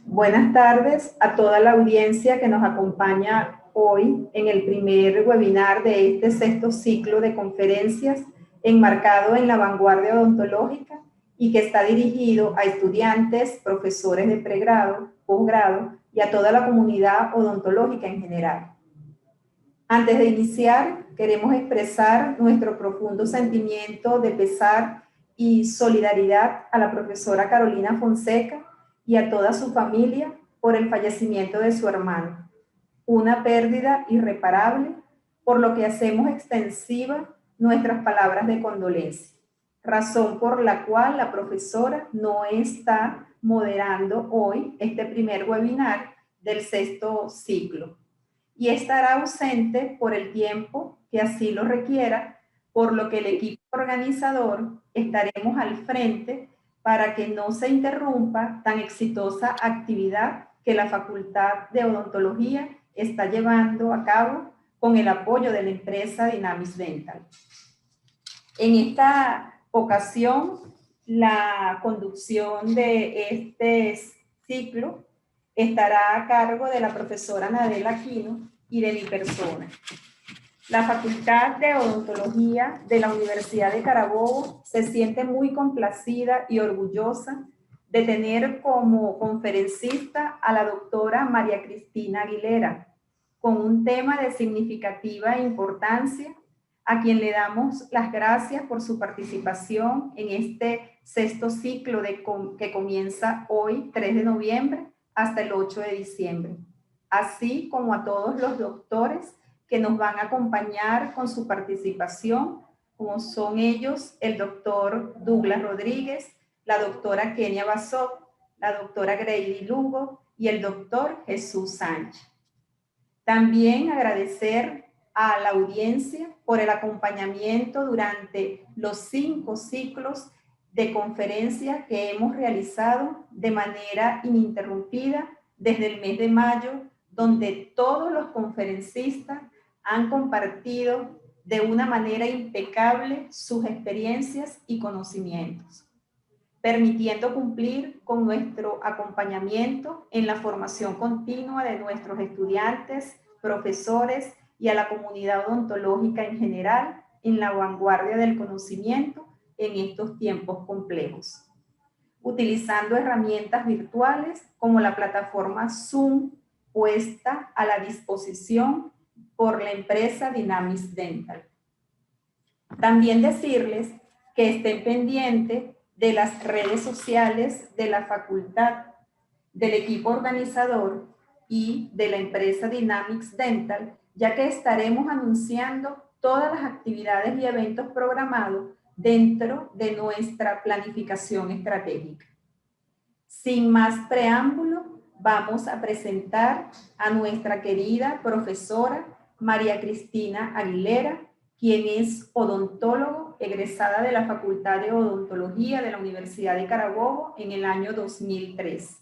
Buenas tardes a toda la audiencia que nos acompaña hoy en el primer webinar de este sexto ciclo de conferencias enmarcado en la vanguardia odontológica y que está dirigido a estudiantes, profesores de pregrado, posgrado y a toda la comunidad odontológica en general. Antes de iniciar, queremos expresar nuestro profundo sentimiento de pesar y solidaridad a la profesora Carolina Fonseca y a toda su familia por el fallecimiento de su hermano. Una pérdida irreparable, por lo que hacemos extensiva nuestras palabras de condolencia, razón por la cual la profesora no está moderando hoy este primer webinar del sexto ciclo y estará ausente por el tiempo que así lo requiera, por lo que el equipo organizador estaremos al frente para que no se interrumpa tan exitosa actividad que la Facultad de Odontología está llevando a cabo con el apoyo de la empresa Dynamis Dental. En esta ocasión, la conducción de este ciclo estará a cargo de la profesora Nadela Aquino y de mi persona. La Facultad de Odontología de la Universidad de Carabobo se siente muy complacida y orgullosa de tener como conferencista a la doctora María Cristina Aguilera, con un tema de significativa importancia, a quien le damos las gracias por su participación en este sexto ciclo que comienza hoy, 3 de noviembre, hasta el 8 de diciembre, así como a todos los doctores que nos van a acompañar con su participación, como son ellos el doctor Douglas Rodríguez, la doctora Kenia Basov, la doctora Grady Lugo y el doctor Jesús Sánchez. También agradecer a la audiencia por el acompañamiento durante los 5 ciclos de conferencias que hemos realizado de manera ininterrumpida desde el mes de mayo, donde todos los conferencistas han compartido de una manera impecable sus experiencias y conocimientos, permitiendo cumplir con nuestro acompañamiento en la formación continua de nuestros estudiantes, profesores y a la comunidad odontológica en general en la vanguardia del conocimiento en estos tiempos complejos, utilizando herramientas virtuales como la plataforma Zoom puesta a la disposición por la empresa Dynamis Dental. También decirles que estén pendientes de las redes sociales de la facultad, del equipo organizador y de la empresa Dynamis Dental, ya que estaremos anunciando todas las actividades y eventos programados dentro de nuestra planificación estratégica. Sin más preámbulo, vamos a presentar a nuestra querida profesora María Cristina Aguilera, quien es odontólogo egresada de la Facultad de Odontología de la Universidad de Carabobo en el año 2003.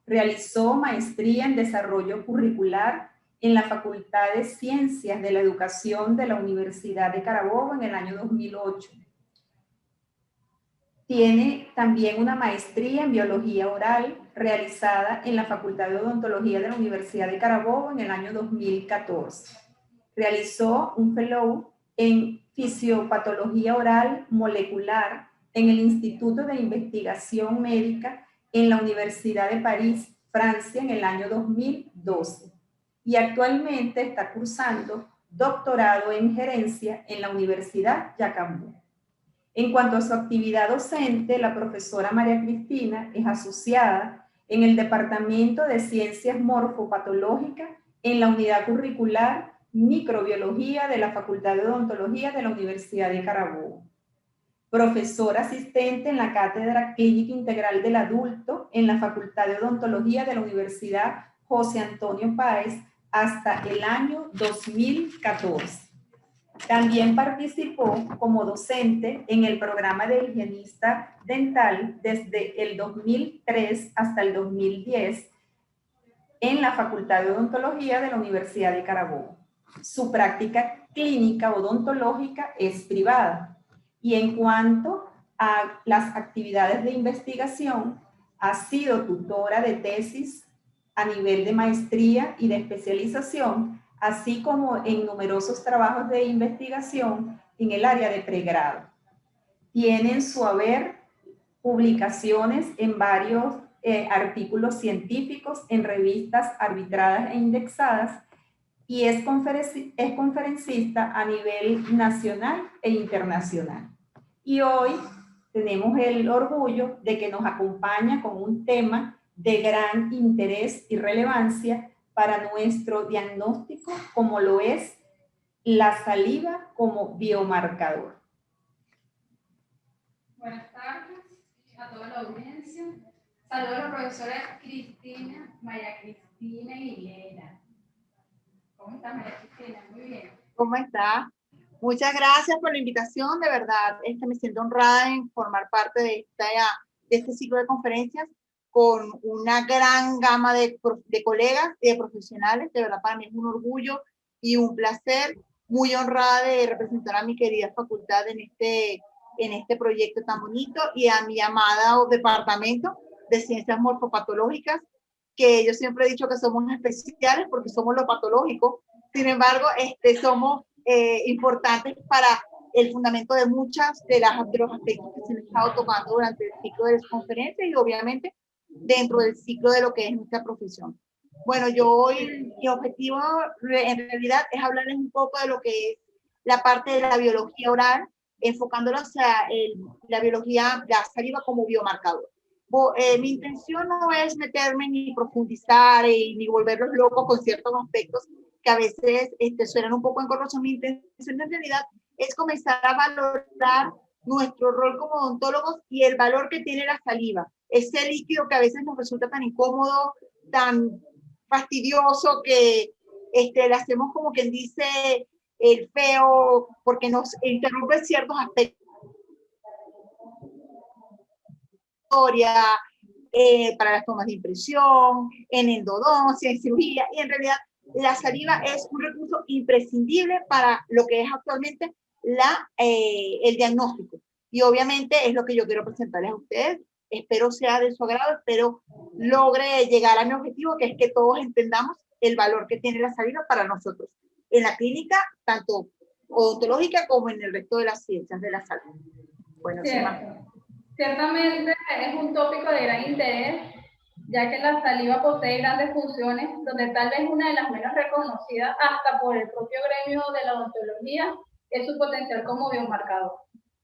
Realizó maestría en desarrollo curricular en la Facultad de Ciencias de la Educación de la Universidad de Carabobo en el año 2008. Tiene también una maestría en biología oral realizada en la Facultad de Odontología de la Universidad de Carabobo en el año 2014. Realizó un fellow en fisiopatología oral molecular en el Instituto de Investigación Médica en la Universidad de París, Francia, en el año 2012. Y actualmente está cursando doctorado en gerencia en la Universidad Jacambo. En cuanto a su actividad docente, la profesora María Cristina es asociada en el Departamento de Ciencias Morfopatológicas en la unidad curricular Microbiología de la Facultad de Odontología de la Universidad de Carabobo. Profesora asistente en la Cátedra Clínica Integral del Adulto en la Facultad de Odontología de la Universidad José Antonio Páez hasta el año 2014. También participó como docente en el programa de higienista dental desde el 2003 hasta el 2010 en la Facultad de Odontología de la Universidad de Carabobo. Su práctica clínica odontológica es privada y en cuanto a las actividades de investigación, Ha sido tutora de tesis a nivel de maestría y de especialización, así como en numerosos trabajos de investigación en el área de pregrado. Tiene en su haber publicaciones en varios artículos científicos en revistas arbitradas e indexadas y es conferencista a nivel nacional e internacional. Y hoy tenemos el orgullo de que nos acompaña con un tema de gran interés y relevancia para nuestro diagnóstico, como lo es la saliva como biomarcador. Buenas tardes a toda la audiencia. Saludos a la profesora Cristina, María Cristina Aguilera. ¿Cómo está, María Cristina? Muy bien. ¿Cómo está? Muchas gracias por la invitación, de verdad, me siento honrada en formar parte de este ciclo de conferencias con una gran gama de colegas y de profesionales. De verdad, para mí es un orgullo y un placer, muy honrada de representar a mi querida facultad en este proyecto tan bonito y a mi amado departamento de ciencias morfopatológicas, que yo siempre he dicho que somos especiales porque somos lo patológico. Sin embargo, somos importantes para el fundamento de muchas de los aspectos que se han estado tocando durante el ciclo de las conferencias y obviamente dentro del ciclo de lo que es nuestra profesión. Bueno, mi objetivo en realidad es hablarles un poco de lo que es la parte de la biología oral, enfocándolo hacia la biología, la saliva como biomarcador. Mi intención no es meterme ni profundizar ni volverlos locos con ciertos aspectos que a veces suenan un poco engorrosos. Mi intención en realidad es comenzar a valorar nuestro rol como odontólogos y el valor que tiene la saliva, ese líquido que a veces nos resulta tan incómodo, tan fastidioso, que le hacemos como quien dice el feo, porque nos interrumpe ciertos aspectos. Para las tomas de impresión, en endodoncia, en cirugía, y en realidad la saliva es un recurso imprescindible para lo que es actualmente el diagnóstico. Y obviamente es lo que yo quiero presentarles a ustedes. Espero sea de su agrado, espero logre llegar a mi objetivo, que es que todos entendamos el valor que tiene la saliva para nosotros en la clínica, tanto odontológica como en el resto de las ciencias de la salud. Bueno, Ciertamente es un tópico de gran interés, ya que la saliva posee grandes funciones, donde tal vez una de las menos reconocidas hasta por el propio gremio de la odontología es su potencial como biomarcador.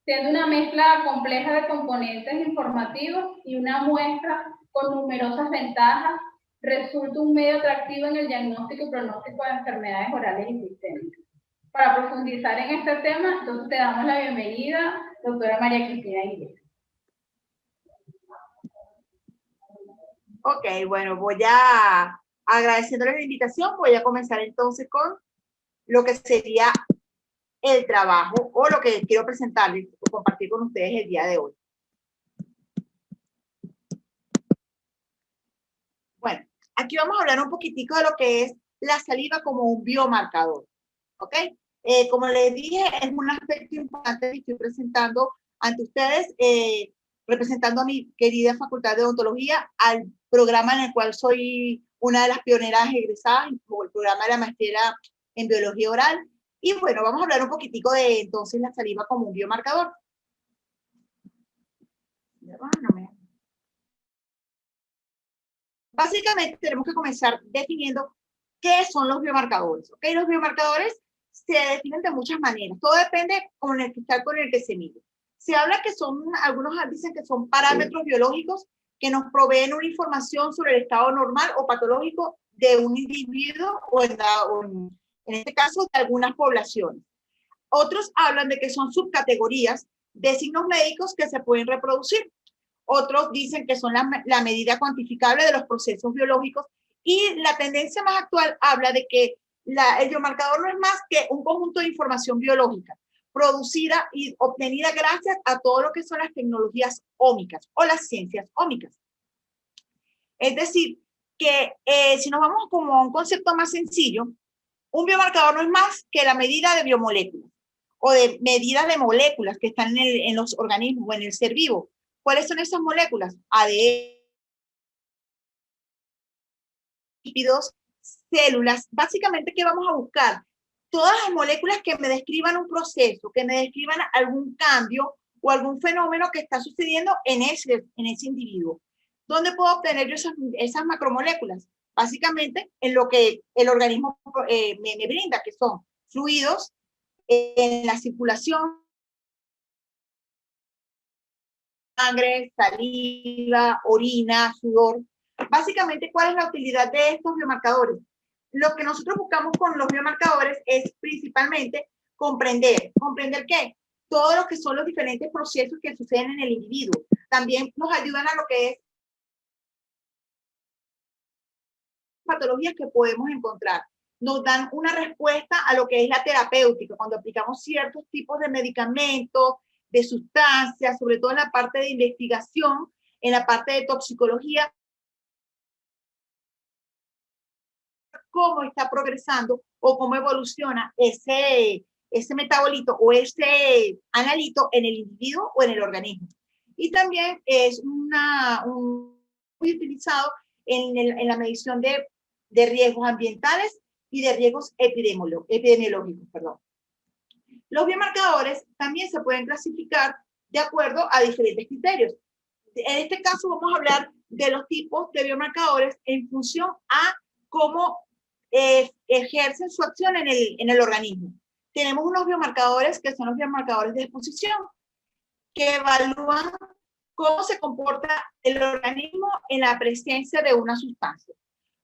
Siendo una mezcla compleja de componentes informativos y una muestra con numerosas ventajas, resulta un medio atractivo en el diagnóstico y pronóstico de enfermedades orales y sistémicas. Para profundizar en este tema, entonces te damos la bienvenida, doctora María Cristina Aguilera. Ok, bueno, voy a, agradeciéndole la invitación, voy a comenzar entonces con lo que sería el trabajo o lo que quiero presentarles o compartir con ustedes el día de hoy. Bueno, aquí vamos a hablar un poquitico de lo que es la saliva como un biomarcador, ¿ok? Como les dije, es un aspecto importante que estoy presentando ante ustedes, representando a mi querida Facultad de Odontología, al programa en el cual soy una de las pioneras egresadas, el programa de la maestría en Biología Oral. Y bueno, vamos a hablar un poquitico de entonces la saliva como un biomarcador. Básicamente tenemos que comenzar definiendo qué son los biomarcadores. ¿Okay? Los biomarcadores se definen de muchas maneras. Todo depende con el cristal con el que se mide. Se habla que son, algunos dicen que son parámetros biológicos que nos proveen una información sobre el estado normal o patológico de un individuo o en este caso de algunas poblaciones. Otros hablan de que son subcategorías de signos médicos que se pueden reproducir. Otros dicen que son la medida cuantificable de los procesos biológicos y la tendencia más actual habla de que el biomarcador no es más que un conjunto de información biológica producida y obtenida gracias a todo lo que son las tecnologías ómicas o las ciencias ómicas. Es decir, que si nos vamos como a un concepto más sencillo, un biomarcador no es más que la medida de biomoléculas o de medidas de moléculas que están en los organismos o en el ser vivo. ¿Cuáles son esas moléculas? ADN, lípidos, células. Básicamente, ¿qué vamos a buscar? Todas las moléculas que me describan un proceso, que me describan algún cambio o algún fenómeno que está sucediendo en ese individuo. ¿Dónde puedo obtener yo esas macromoléculas? Básicamente en lo que el organismo me brinda, que son fluidos en la circulación, sangre, saliva, orina, sudor. Básicamente, ¿cuál es la utilidad de estos biomarcadores? Lo que nosotros buscamos con los biomarcadores es principalmente comprender ¿qué? Todo lo que son los diferentes procesos que suceden en el individuo. También nos ayudan a lo que es patologías que podemos encontrar. Nos dan una respuesta a lo que es la terapéutica, cuando aplicamos ciertos tipos de medicamentos, de sustancias, sobre todo en la parte de investigación, en la parte de toxicología, cómo está progresando o cómo evoluciona ese metabolito o ese analito en el individuo o en el organismo. Y también es muy utilizado en la medición de riesgos ambientales y de riesgos epidemiológicos. Perdón. Los biomarcadores también se pueden clasificar de acuerdo a diferentes criterios. En este caso vamos a hablar de los tipos de biomarcadores en función a cómo ejercen su acción en el organismo. Tenemos unos biomarcadores que son los biomarcadores de exposición, que evalúan cómo se comporta el organismo en la presencia de una sustancia,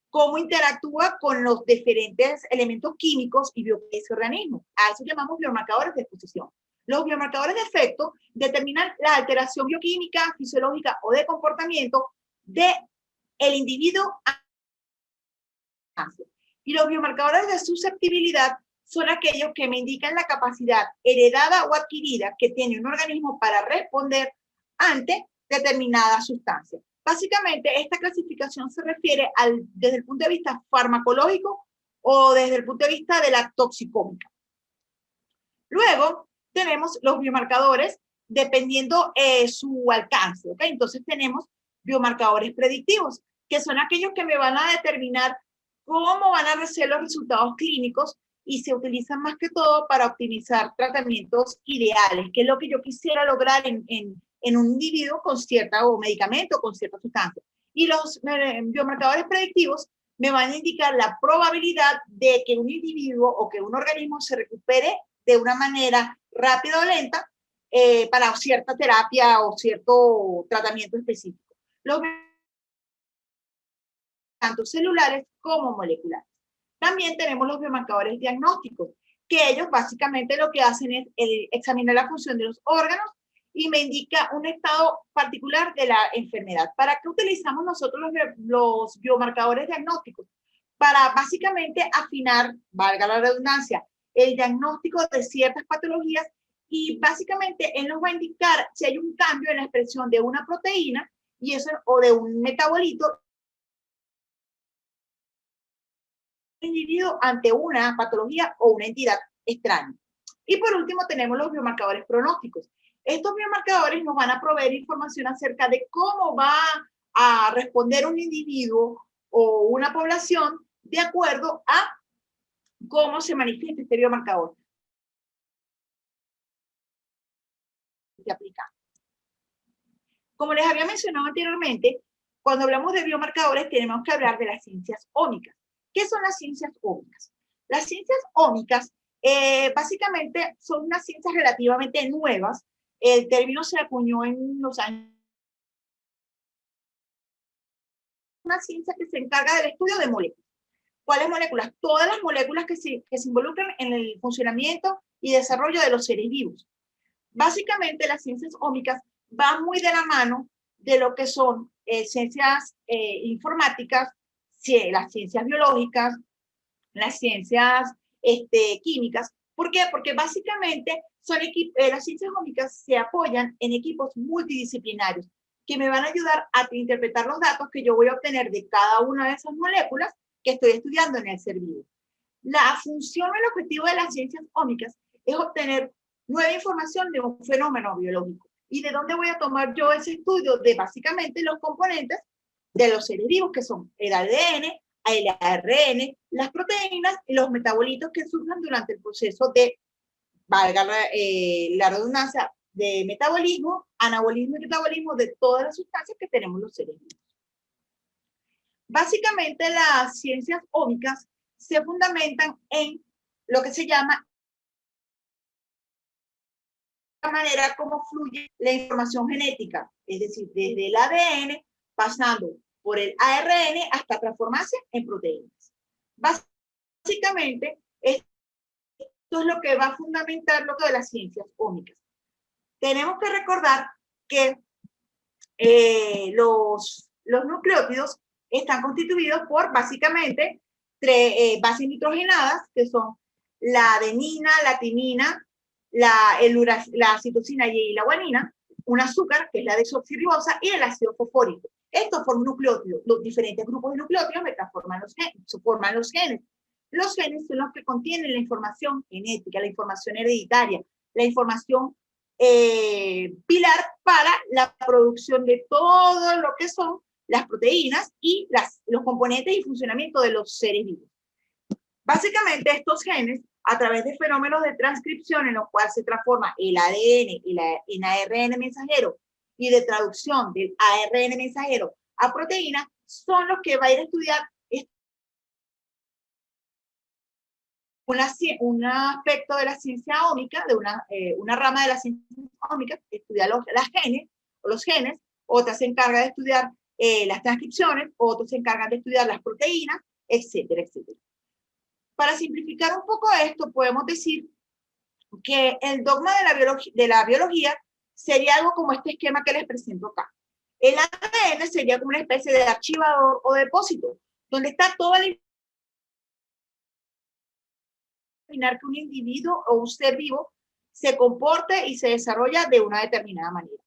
cómo interactúa con los diferentes elementos químicos y biológicos de ese organismo. A eso llamamos biomarcadores de exposición. Los biomarcadores de efecto determinan la alteración bioquímica, fisiológica o de comportamiento del individuo. Y los biomarcadores de susceptibilidad son aquellos que me indican la capacidad heredada o adquirida que tiene un organismo para responder ante determinada sustancia. Básicamente, esta clasificación se refiere desde el punto de vista farmacológico o desde el punto de vista de la toxicómica. Luego, tenemos los biomarcadores dependiendo su alcance, ¿ok? Entonces, tenemos biomarcadores predictivos, que son aquellos que me van a determinar cómo van a ser los resultados clínicos y se utilizan más que todo para optimizar tratamientos ideales, que es lo que yo quisiera lograr en un individuo con cierta o medicamento, con cierta sustancia. Y los biomarcadores predictivos me van a indicar la probabilidad de que un individuo o que un organismo se recupere de una manera rápida o lenta para cierta terapia o cierto tratamiento específico. Los tanto celulares como moleculares. También tenemos los biomarcadores diagnósticos, que ellos básicamente lo que hacen es examinar la función de los órganos y me indica un estado particular de la enfermedad. ¿Para qué utilizamos nosotros los biomarcadores diagnósticos? Para básicamente afinar, valga la redundancia, el diagnóstico de ciertas patologías y básicamente él nos va a indicar si hay un cambio en la expresión de una proteína y eso, o de un metabolito individuo ante una patología o una entidad extraña. Y por último tenemos los biomarcadores pronósticos. Estos biomarcadores nos van a proveer información acerca de cómo va a responder un individuo o una población de acuerdo a cómo se manifiesta este biomarcador. Se aplica. Como les había mencionado anteriormente, cuando hablamos de biomarcadores tenemos que hablar de las ciencias ómicas. ¿Qué son las ciencias ómicas? Las ciencias ómicas básicamente son unas ciencias relativamente nuevas. El término se acuñó en los años. Una ciencia que se encarga del estudio de moléculas. ¿Cuáles moléculas? Todas las moléculas que se involucran en el funcionamiento y desarrollo de los seres vivos. Básicamente las ciencias ómicas van muy de la mano de lo que son ciencias informáticas, las ciencias biológicas, las ciencias químicas. ¿Por qué? Porque básicamente las ciencias ómicas se apoyan en equipos multidisciplinarios que me van a ayudar a interpretar los datos que yo voy a obtener de cada una de esas moléculas que estoy estudiando en el ser vivo. La función o el objetivo de las ciencias ómicas es obtener nueva información de un fenómeno biológico. ¿Y de dónde voy a tomar yo ese estudio? De básicamente los componentes de los seres vivos, que son el ADN, el ARN, las proteínas y los metabolitos que surjan durante el proceso de, valga la redundancia, de metabolismo, anabolismo y metabolismo de todas las sustancias que tenemos los seres vivos. Básicamente las ciencias ómicas se fundamentan en lo que se llama la manera como fluye la información genética, es decir, desde el ADN, pasando por el ARN hasta transformarse en proteínas. Básicamente, esto es lo que va a fundamentar lo que de las ciencias ómicas. Tenemos que recordar que los nucleótidos están constituidos por básicamente tres bases nitrogenadas, que son la adenina, la timina, la citosina y la guanina, un azúcar, que es la desoxirribosa, y el ácido fosfórico. Estos forman nucleótidos. Los diferentes grupos de nucleótidos forman los genes. Los genes son los que contienen la información genética, la información hereditaria, la información pilar para la producción de todo lo que son las proteínas y los componentes y funcionamiento de los seres vivos. Básicamente estos genes, a través de fenómenos de transcripción en los cuales se transforma el ADN en ARN mensajero y de traducción del ARN mensajero a proteína, son los que va a ir a estudiar un aspecto de la ciencia ómica, de una rama de la ciencia ómica, que estudia los genes, otra se encarga de estudiar las transcripciones, otros se encargan de estudiar las proteínas, etcétera, etcétera. Para simplificar un poco esto, podemos decir que el dogma de la biología sería algo como este esquema que les presento acá. El ADN sería como una especie de archivador o depósito, donde está toda la información que un individuo o un ser vivo se comporte y se desarrolla de una determinada manera.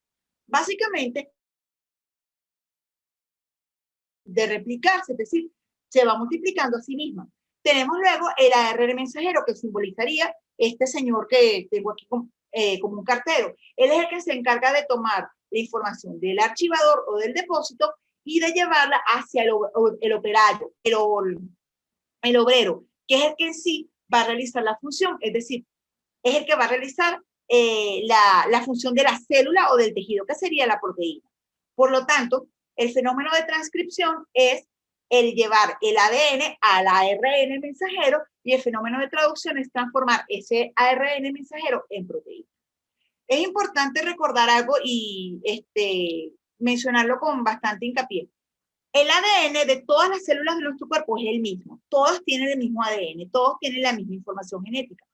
Básicamente, de replicarse, es decir, se va multiplicando a sí misma. Tenemos luego el ARN mensajero, que simbolizaría este señor que tengo aquí como un cartero. Él es el que se encarga de tomar la información del archivador o del depósito y de llevarla hacia el operario, el obrero, que es el que en sí va a realizar la función, es decir, es el que va a realizar la función de la célula o del tejido, que sería la proteína. Por lo tanto, el fenómeno de transcripción es el llevar el ADN al ARN mensajero y el fenómeno de traducción es transformar ese ARN mensajero en proteína. Es importante recordar algo y mencionarlo con bastante hincapié. El ADN de todas las células de nuestro cuerpo es el mismo. Todos tienen el mismo ADN, todos tienen la misma información genética.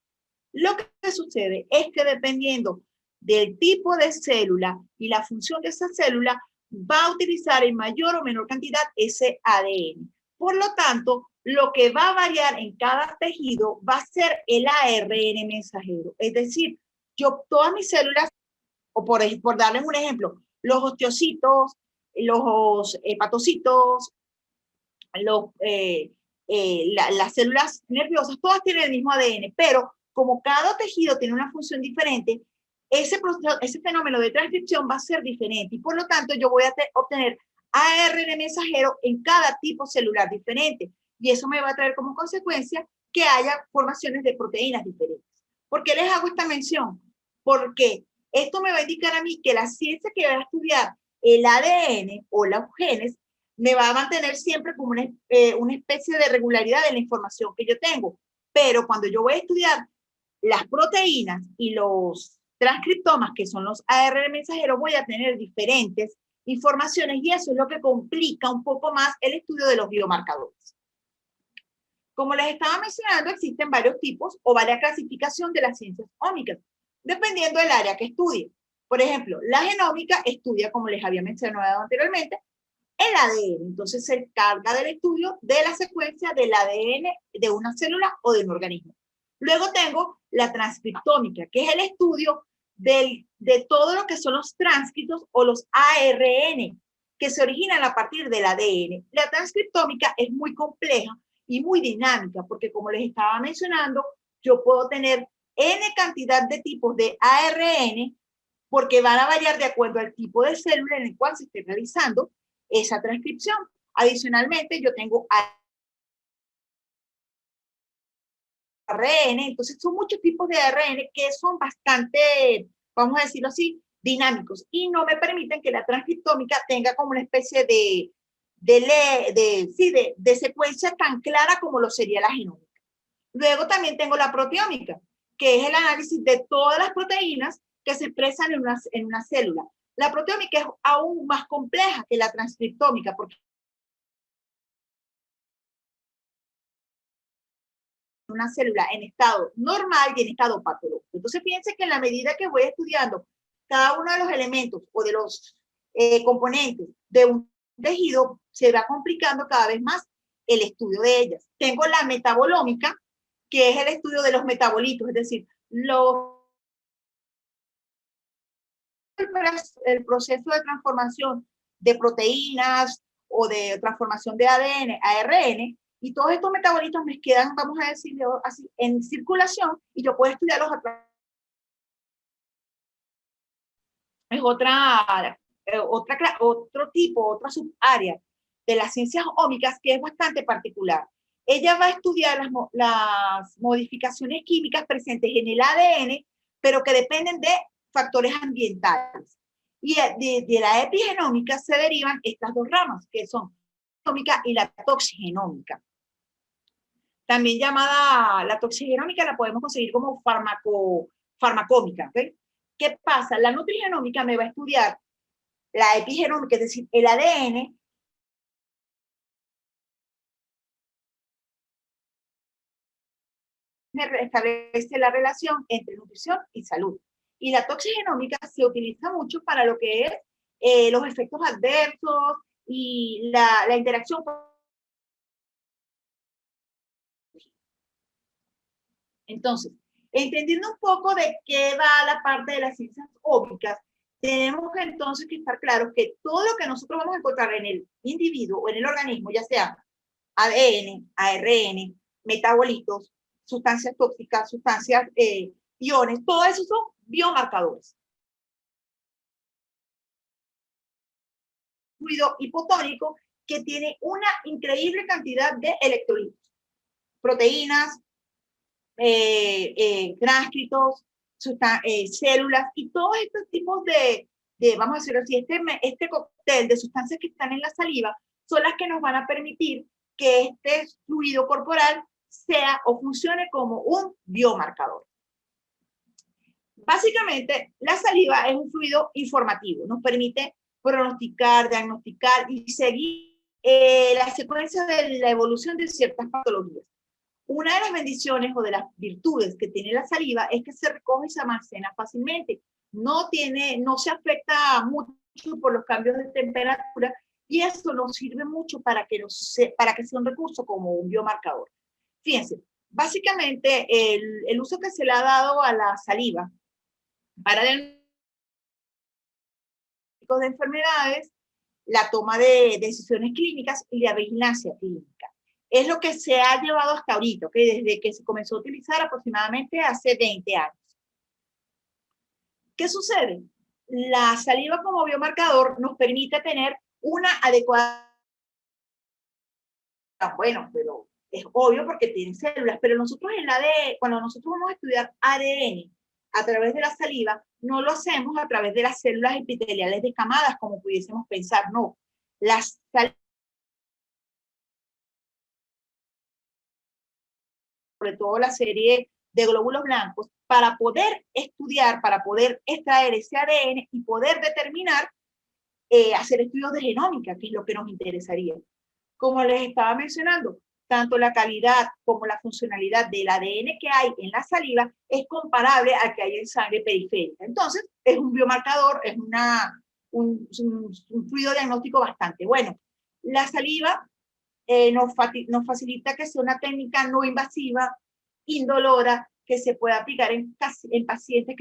Lo que sucede es que dependiendo del tipo de célula y la función de esa célula, va a utilizar en mayor o menor cantidad ese ADN. Por lo tanto, lo que va a variar en cada tejido va a ser el ARN mensajero. Es decir, todas mis células, o por darles un ejemplo, los osteocitos, los hepatocitos, las células nerviosas, todas tienen el mismo ADN, pero como cada tejido tiene una función diferente, ese fenómeno de transcripción va a ser diferente y por lo tanto yo voy a obtener ARN mensajero en cada tipo celular diferente y eso me va a traer como consecuencia que haya formaciones de proteínas diferentes. ¿Por qué les hago esta mención? Porque esto me va a indicar a mí que la ciencia que va a estudiar el ADN o los genes me va a mantener siempre como una especie de regularidad de la información que yo tengo. Pero cuando yo voy a estudiar las proteínas y los transcriptomas, que son los ARN mensajeros, voy a tener diferentes informaciones y eso es lo que complica un poco más el estudio de los biomarcadores. Como les estaba mencionando, existen varios tipos o varias clasificaciones de las ciencias ómicas, dependiendo del área que estudie. Por ejemplo, la genómica estudia, como les había mencionado anteriormente, el ADN. Entonces se encarga del estudio de la secuencia del ADN de una célula o de un organismo. Luego tengo la transcriptómica, que es el estudio de todo lo que son los transcritos o los ARN, que se originan a partir del ADN. La transcriptómica es muy compleja y muy dinámica, porque como les estaba mencionando, yo puedo tener N cantidad de tipos de ARN, porque van a variar de acuerdo al tipo de célula en el cual se esté realizando esa transcripción. Adicionalmente, yo tengo ARN, entonces son muchos tipos de ARN que son bastante, vamos a decirlo así, dinámicos y no me permiten que la transcriptómica tenga como una especie de secuencia tan clara como lo sería la genómica. Luego también tengo la proteómica, que es el análisis de todas las proteínas que se expresan en una célula. La proteómica es aún más compleja que la transcriptómica porque una célula en estado normal y en estado patológico. Entonces, fíjense que en la medida que voy estudiando cada uno de los elementos o de los componentes de un tejido, se va complicando cada vez más el estudio de ellas. Tengo la metabolómica, que es el estudio de los metabolitos, es decir, el proceso de transformación de proteínas o de transformación de ADN a ARN, y todos estos metabolitos me quedan, vamos a decirlo así, en circulación y yo puedo estudiarlos a través. Es otro tipo, otra subárea de las ciencias ómicas que es bastante particular. Ella va a estudiar las modificaciones químicas presentes en el ADN, pero que dependen de factores ambientales. Y de la epigenómica se derivan estas dos ramas, que son la genómica y la toxigenómica. También llamada la toxigenómica, la podemos conseguir como farmacómica. ¿Okay? ¿Qué pasa? La nutrigenómica me va a estudiar la epigenómica, es decir, el ADN, establece la relación entre nutrición y salud. Y la toxigenómica se utiliza mucho para lo que es los efectos adversos y la interacción. Entonces, entendiendo un poco de qué va la parte de las ciencias ómicas, tenemos que entonces que estar claros que todo lo que nosotros vamos a encontrar en el individuo o en el organismo, ya sea ADN, ARN, metabolitos, sustancias tóxicas, sustancias iones, todo eso son biomarcadores. Fluido hipotónico que tiene una increíble cantidad de electrolitos, proteínas, transcritos, células y todos estos tipos vamos a decirlo así, este cóctel de sustancias que están en la saliva son las que nos van a permitir que este fluido corporal sea o funcione como un biomarcador. Básicamente, la saliva es un fluido informativo, nos permite pronosticar, diagnosticar y seguir la secuencia de la evolución de ciertas patologías. Una de las bendiciones o de las virtudes que tiene la saliva es que se recoge y se almacena fácilmente. No se afecta mucho por los cambios de temperatura y eso nos sirve mucho para que sea un recurso como un biomarcador. Fíjense, básicamente el uso que se le ha dado a la saliva para el diagnóstico de enfermedades, la toma de decisiones clínicas y la vigilancia clínica. Es lo que se ha llevado hasta ahorita, ¿okay? Desde que se comenzó a utilizar aproximadamente hace 20 años. ¿Qué sucede? La saliva como biomarcador nos permite tener una adecuada... Bueno, pero es obvio porque tienen células, pero nosotros cuando nosotros vamos a estudiar ADN a través de la saliva, no lo hacemos a través de las células epiteliales descamadas, como pudiésemos pensar, no. Las saliva, sobre todo la serie de glóbulos blancos, para poder estudiar, para poder extraer ese ADN y poder determinar, hacer estudios de genómica, que es lo que nos interesaría. Como les estaba mencionando, tanto la calidad como la funcionalidad del ADN que hay en la saliva es comparable al que hay en sangre periférica. Entonces, es un biomarcador, es un fluido diagnóstico bastante bueno. La saliva nos facilita que sea una técnica no invasiva, indolora, que se pueda aplicar en pacientes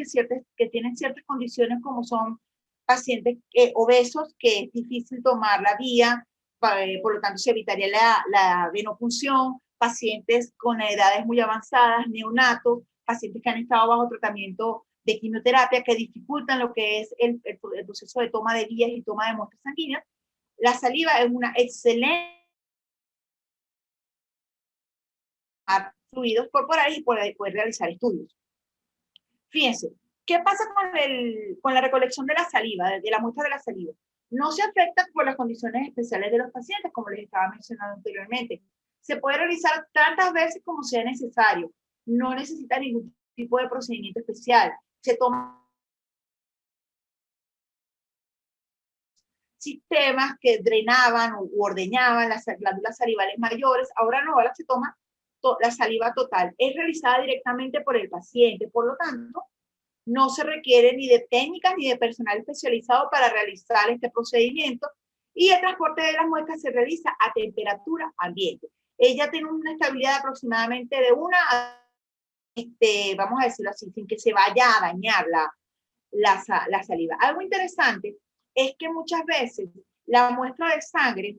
que tienen ciertas condiciones como son pacientes obesos, que es difícil tomar la vía, por lo tanto se evitaría la venopunción, pacientes con edades muy avanzadas, neonatos, pacientes que han estado bajo tratamiento de quimioterapia que dificultan lo que es el proceso de toma de guías y toma de muestras sanguíneas. La saliva es una excelente fluidos corporales y poder realizar estudios. Fíjense, ¿qué pasa con la recolección de la saliva, de la muestra de la saliva? No se afecta por las condiciones especiales de los pacientes, como les estaba mencionando anteriormente. Se puede realizar tantas veces como sea necesario. No necesita ningún tipo de procedimiento especial. Se toma sistemas que drenaban u ordeñaban las glándulas salivales mayores. Ahora no, ahora se toma la saliva total. Es realizada directamente por el paciente. Por lo tanto, no se requiere ni de técnicas ni de personal especializado para realizar este procedimiento, y el transporte de las muestras se realiza a temperatura ambiente. Ella tiene una estabilidad aproximadamente de vamos a decirlo así, sin que se vaya a dañar la saliva. Algo interesante es que muchas veces la muestra de sangre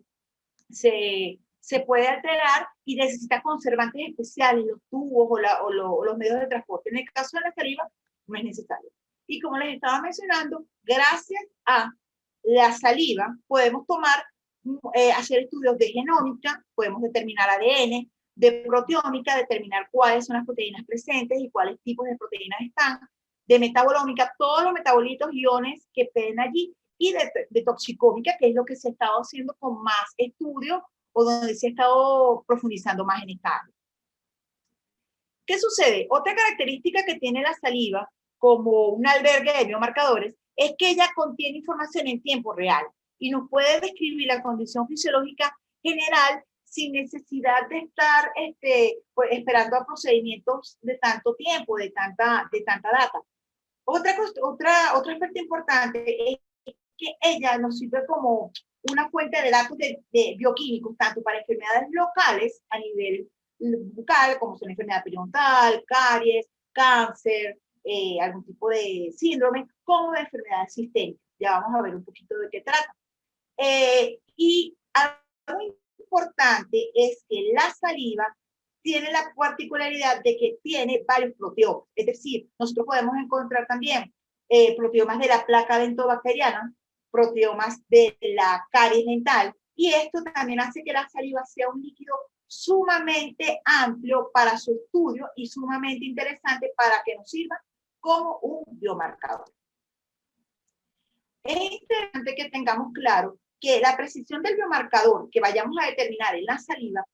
se puede alterar y necesita conservantes especiales, los tubos o los medios de transporte. En el caso de la saliva, no es necesario. Y como les estaba mencionando, gracias a la saliva podemos hacer estudios de genómica, podemos determinar ADN, de proteómica, determinar cuáles son las proteínas presentes y cuáles tipos de proteínas están, de metabolómica, todos los metabolitos, iones que estén allí, y de toxicómica, que es lo que se ha estado haciendo con más estudios o donde se ha estado profundizando más en esta área. ¿Qué sucede? Otra característica que tiene la saliva como un albergue de biomarcadores es que ella contiene información en tiempo real y nos puede describir la condición fisiológica general sin necesidad de estar esperando a procedimientos de tanto tiempo, de tanta data. Otro aspecto importante es que ella nos sirve como una fuente de datos de bioquímicos, tanto para enfermedades locales a nivel bucal, como son enfermedad periodontal, caries, cáncer, algún tipo de síndrome, como de enfermedades sistémicas. Ya vamos a ver un poquito de qué trata. Y algo importante es que la saliva tiene la particularidad de que tiene varios proteomas. Es decir, nosotros podemos encontrar también proteomas de la placa dentobacteriana, proteomas de la caries dental, y esto también hace que la saliva sea un líquido sumamente amplio para su estudio y sumamente interesante para que nos sirva como un biomarcador. Es interesante que tengamos claro que la precisión del biomarcador que vayamos a determinar en la saliva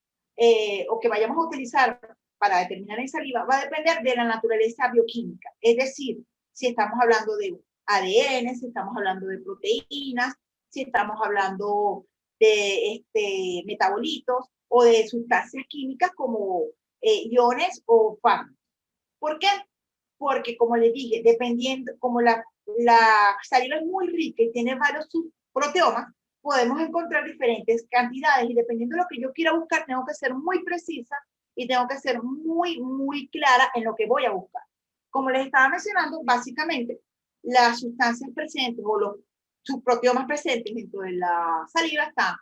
o que vayamos a utilizar para determinar en saliva va a depender de la naturaleza bioquímica. Es decir, si estamos hablando de ADN, si estamos hablando de proteínas, si estamos hablando de metabolitos o de sustancias químicas como iones o fármacos. ¿Por qué? Porque, como les dije, dependiendo, como la saliva es muy rica y tiene varios subproteomas, podemos encontrar diferentes cantidades y dependiendo de lo que yo quiera buscar, tengo que ser muy precisa y tengo que ser muy, muy clara en lo que voy a buscar. Como les estaba mencionando, básicamente, las sustancias presentes o los subproteomas presentes dentro de la saliva están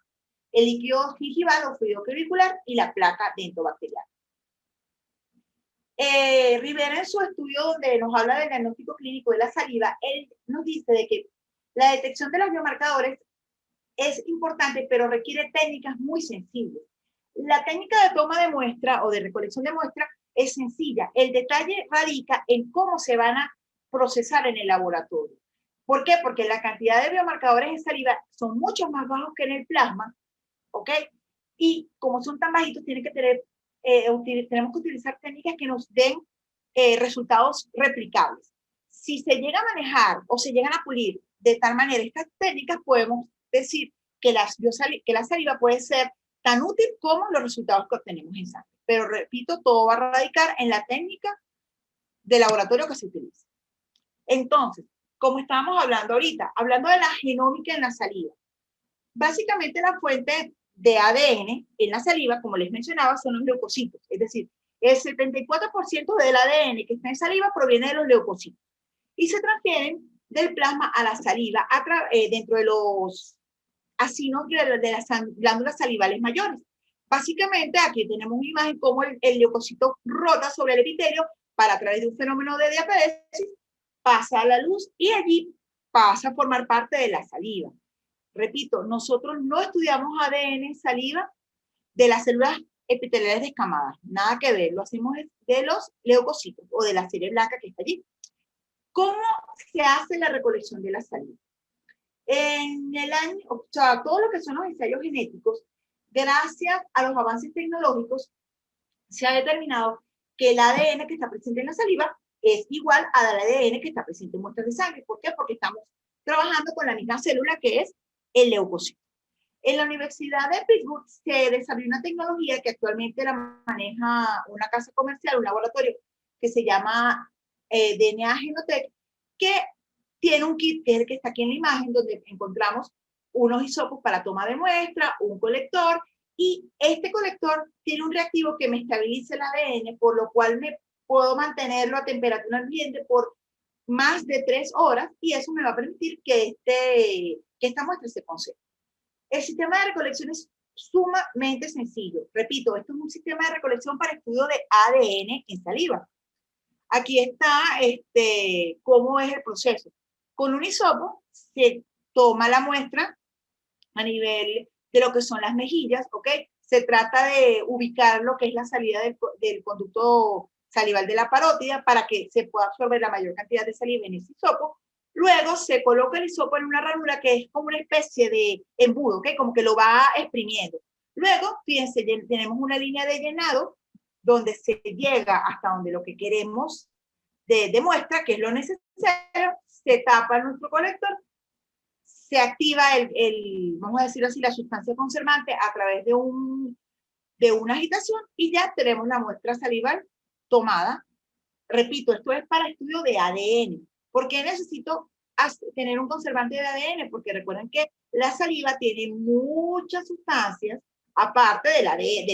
el líquido gingival o fluido clavicular y la placa dentobacteriana. Rivera, en su estudio donde nos habla del diagnóstico clínico de la saliva, él nos dice de que la detección de los biomarcadores es importante, pero requiere técnicas muy sensibles. La técnica de toma de muestra o de recolección de muestra es sencilla. El detalle radica en cómo se van a procesar en el laboratorio. ¿Por qué? Porque la cantidad de biomarcadores en saliva son mucho más bajos que en el plasma, ¿ok? Y como son tan bajitos, tenemos que utilizar técnicas que nos den resultados replicables. Si se llega a manejar o se llegan a pulir de tal manera estas técnicas, podemos decir que la saliva puede ser tan útil como los resultados que obtenemos en sangre. Pero repito, todo va a radicar en la técnica de laboratorio que se utiliza. Entonces, como estábamos hablando ahorita, hablando de la genómica en la saliva, básicamente la fuente de ADN en la saliva, como les mencionaba, son los leucocitos. Es decir, el 74% del ADN que está en saliva proviene de los leucocitos y se transfieren del plasma a la saliva dentro de los acinos de las glándulas salivales mayores. Básicamente, aquí tenemos una imagen como el leucocito rota sobre el epitelio para, a través de un fenómeno de diapedesis, pasa a la luz y allí pasa a formar parte de la saliva. Repito, nosotros no estudiamos ADN en saliva de las células epiteliales descamadas, nada que ver, lo hacemos de los leucocitos o de la serie blanca que está allí. ¿Cómo se hace la recolección de la saliva? En el año, o sea, todo lo que son los ensayos genéticos, gracias a los avances tecnológicos, se ha determinado que el ADN que está presente en la saliva es igual al ADN que está presente en muestras de sangre. ¿Por qué? Porque estamos trabajando con la misma célula que es el leucocito. En la Universidad de Pittsburgh se desarrolló una tecnología que actualmente la maneja una casa comercial, un laboratorio que se llama DNA Genotech, que tiene un kit que es el que está aquí en la imagen, donde encontramos unos hisopos para toma de muestra, un colector, y este colector tiene un reactivo que me estabiliza el ADN, por lo cual me puedo mantenerlo a temperatura ambiente por más de 3 horas, y eso me va a permitir que esta muestra se conserve. El sistema de recolección es sumamente sencillo. Repito, esto es un sistema de recolección para estudio de ADN en saliva. Aquí está cómo es el proceso. Con un hisopo se toma la muestra a nivel de lo que son las mejillas, ¿ok? Se trata de ubicar lo que es la salida del conducto salival de la parótida para que se pueda absorber la mayor cantidad de saliva en ese hisopo. Luego se coloca el hisopo en una ranura que es como una especie de embudo, ¿ok? Como que lo va exprimiendo. Luego, fíjense, tenemos una línea de llenado donde se llega hasta donde lo que queremos de muestra, que es lo necesario, se tapa nuestro colector, se activa vamos a decirlo así, la sustancia conservante a través de una agitación y ya tenemos la muestra salival tomada. Repito, esto es para estudio de ADN. ¿Por qué necesito tener un conservante de ADN? Porque recuerden que la saliva tiene muchas sustancias aparte de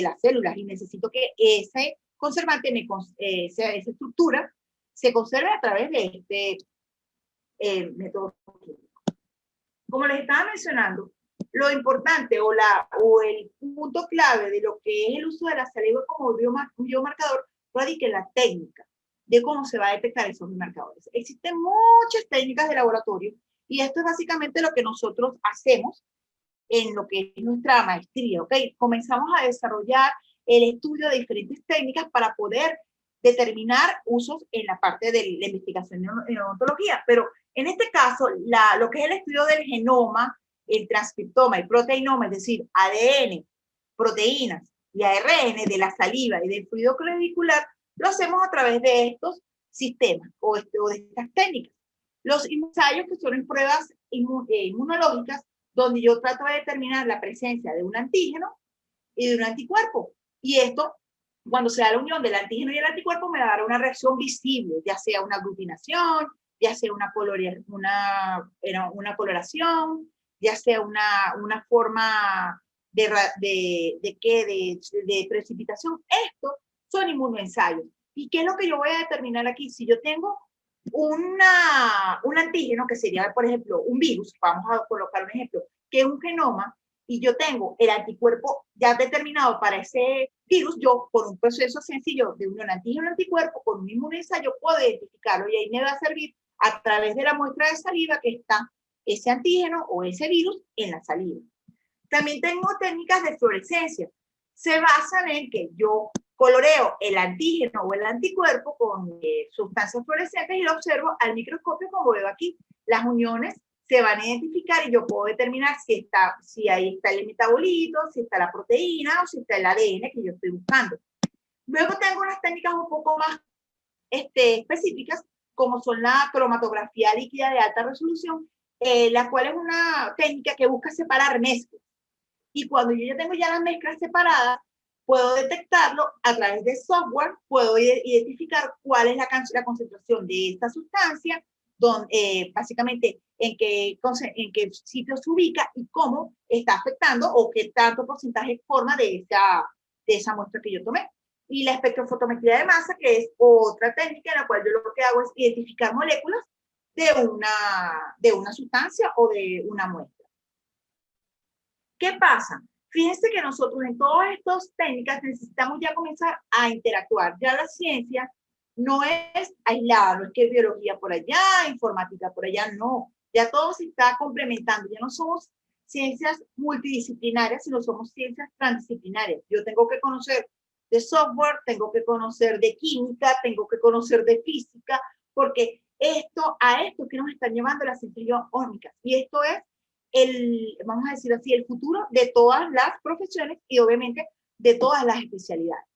las células y necesito que ese conservante, esa estructura, se conserve a través de este método. Como les estaba mencionando, lo importante o el punto clave de lo que es el uso de la saliva como biomarcador radica en la técnica de cómo se va a detectar esos biomarcadores. Existen muchas técnicas de laboratorio y esto es básicamente lo que nosotros hacemos en lo que es nuestra maestría, ¿ok? Comenzamos a desarrollar el estudio de diferentes técnicas para poder determinar usos en la parte de la investigación en odontología, pero en este caso, lo que es el estudio del genoma, el transcriptoma, el proteinoma, es decir, ADN, proteínas y ARN de la saliva y del fluido clavicular, lo hacemos a través de estos sistemas o de estas técnicas. Los ensayos que son en pruebas inmunológicas, donde yo trato de determinar la presencia de un antígeno y de un anticuerpo. Y esto, cuando se da la unión del antígeno y el anticuerpo, me dará una reacción visible, ya sea una aglutinación, ya sea una coloración, ya sea una forma de precipitación. Estos son inmunoensayos. ¿Y qué es lo que yo voy a determinar aquí? Si yo tengo un antígeno, que sería, por ejemplo, un virus, vamos a colocar un ejemplo, que es un genoma, y yo tengo el anticuerpo ya determinado para ese virus, yo por un proceso sencillo de unión antígeno-anticuerpo, con un inmunoensayo, puedo identificarlo y ahí me va a servir a través de la muestra de saliva que está ese antígeno o ese virus en la saliva. También tengo técnicas de fluorescencia. Se basan en que yo coloreo el antígeno o el anticuerpo con sustancias fluorescentes y lo observo al microscopio como veo aquí. Las uniones se van a identificar y yo puedo determinar si ahí está el metabolito, si está la proteína o si está el ADN que yo estoy buscando. Luego tengo unas técnicas un poco más específicas, como son la cromatografía líquida de alta resolución, la cual es una técnica que busca separar mezclas. Y cuando yo ya tengo las mezclas separadas, puedo detectarlo a través de software, puedo identificar cuál es la concentración de esta sustancia, básicamente en qué sitio se ubica y cómo está afectando o qué tanto porcentaje forma de esa muestra que yo tomé. Y la espectrofotometría de masa, que es otra técnica en la cual yo lo que hago es identificar moléculas de una sustancia o de una muestra. ¿Qué pasa? Fíjense que nosotros en todas estas técnicas necesitamos ya comenzar a interactuar. Ya la ciencia no es aislada, no es que biología por allá, informática por allá, no. Ya todo se está complementando, ya no somos ciencias multidisciplinarias, sino somos ciencias transdisciplinarias. Yo tengo que conocer de software, tengo que conocer de química, tengo que conocer de física, porque a esto que nos están llevando las ciencias biónicas. Y esto es vamos a decir así, el futuro de todas las profesiones y obviamente de todas las especialidades.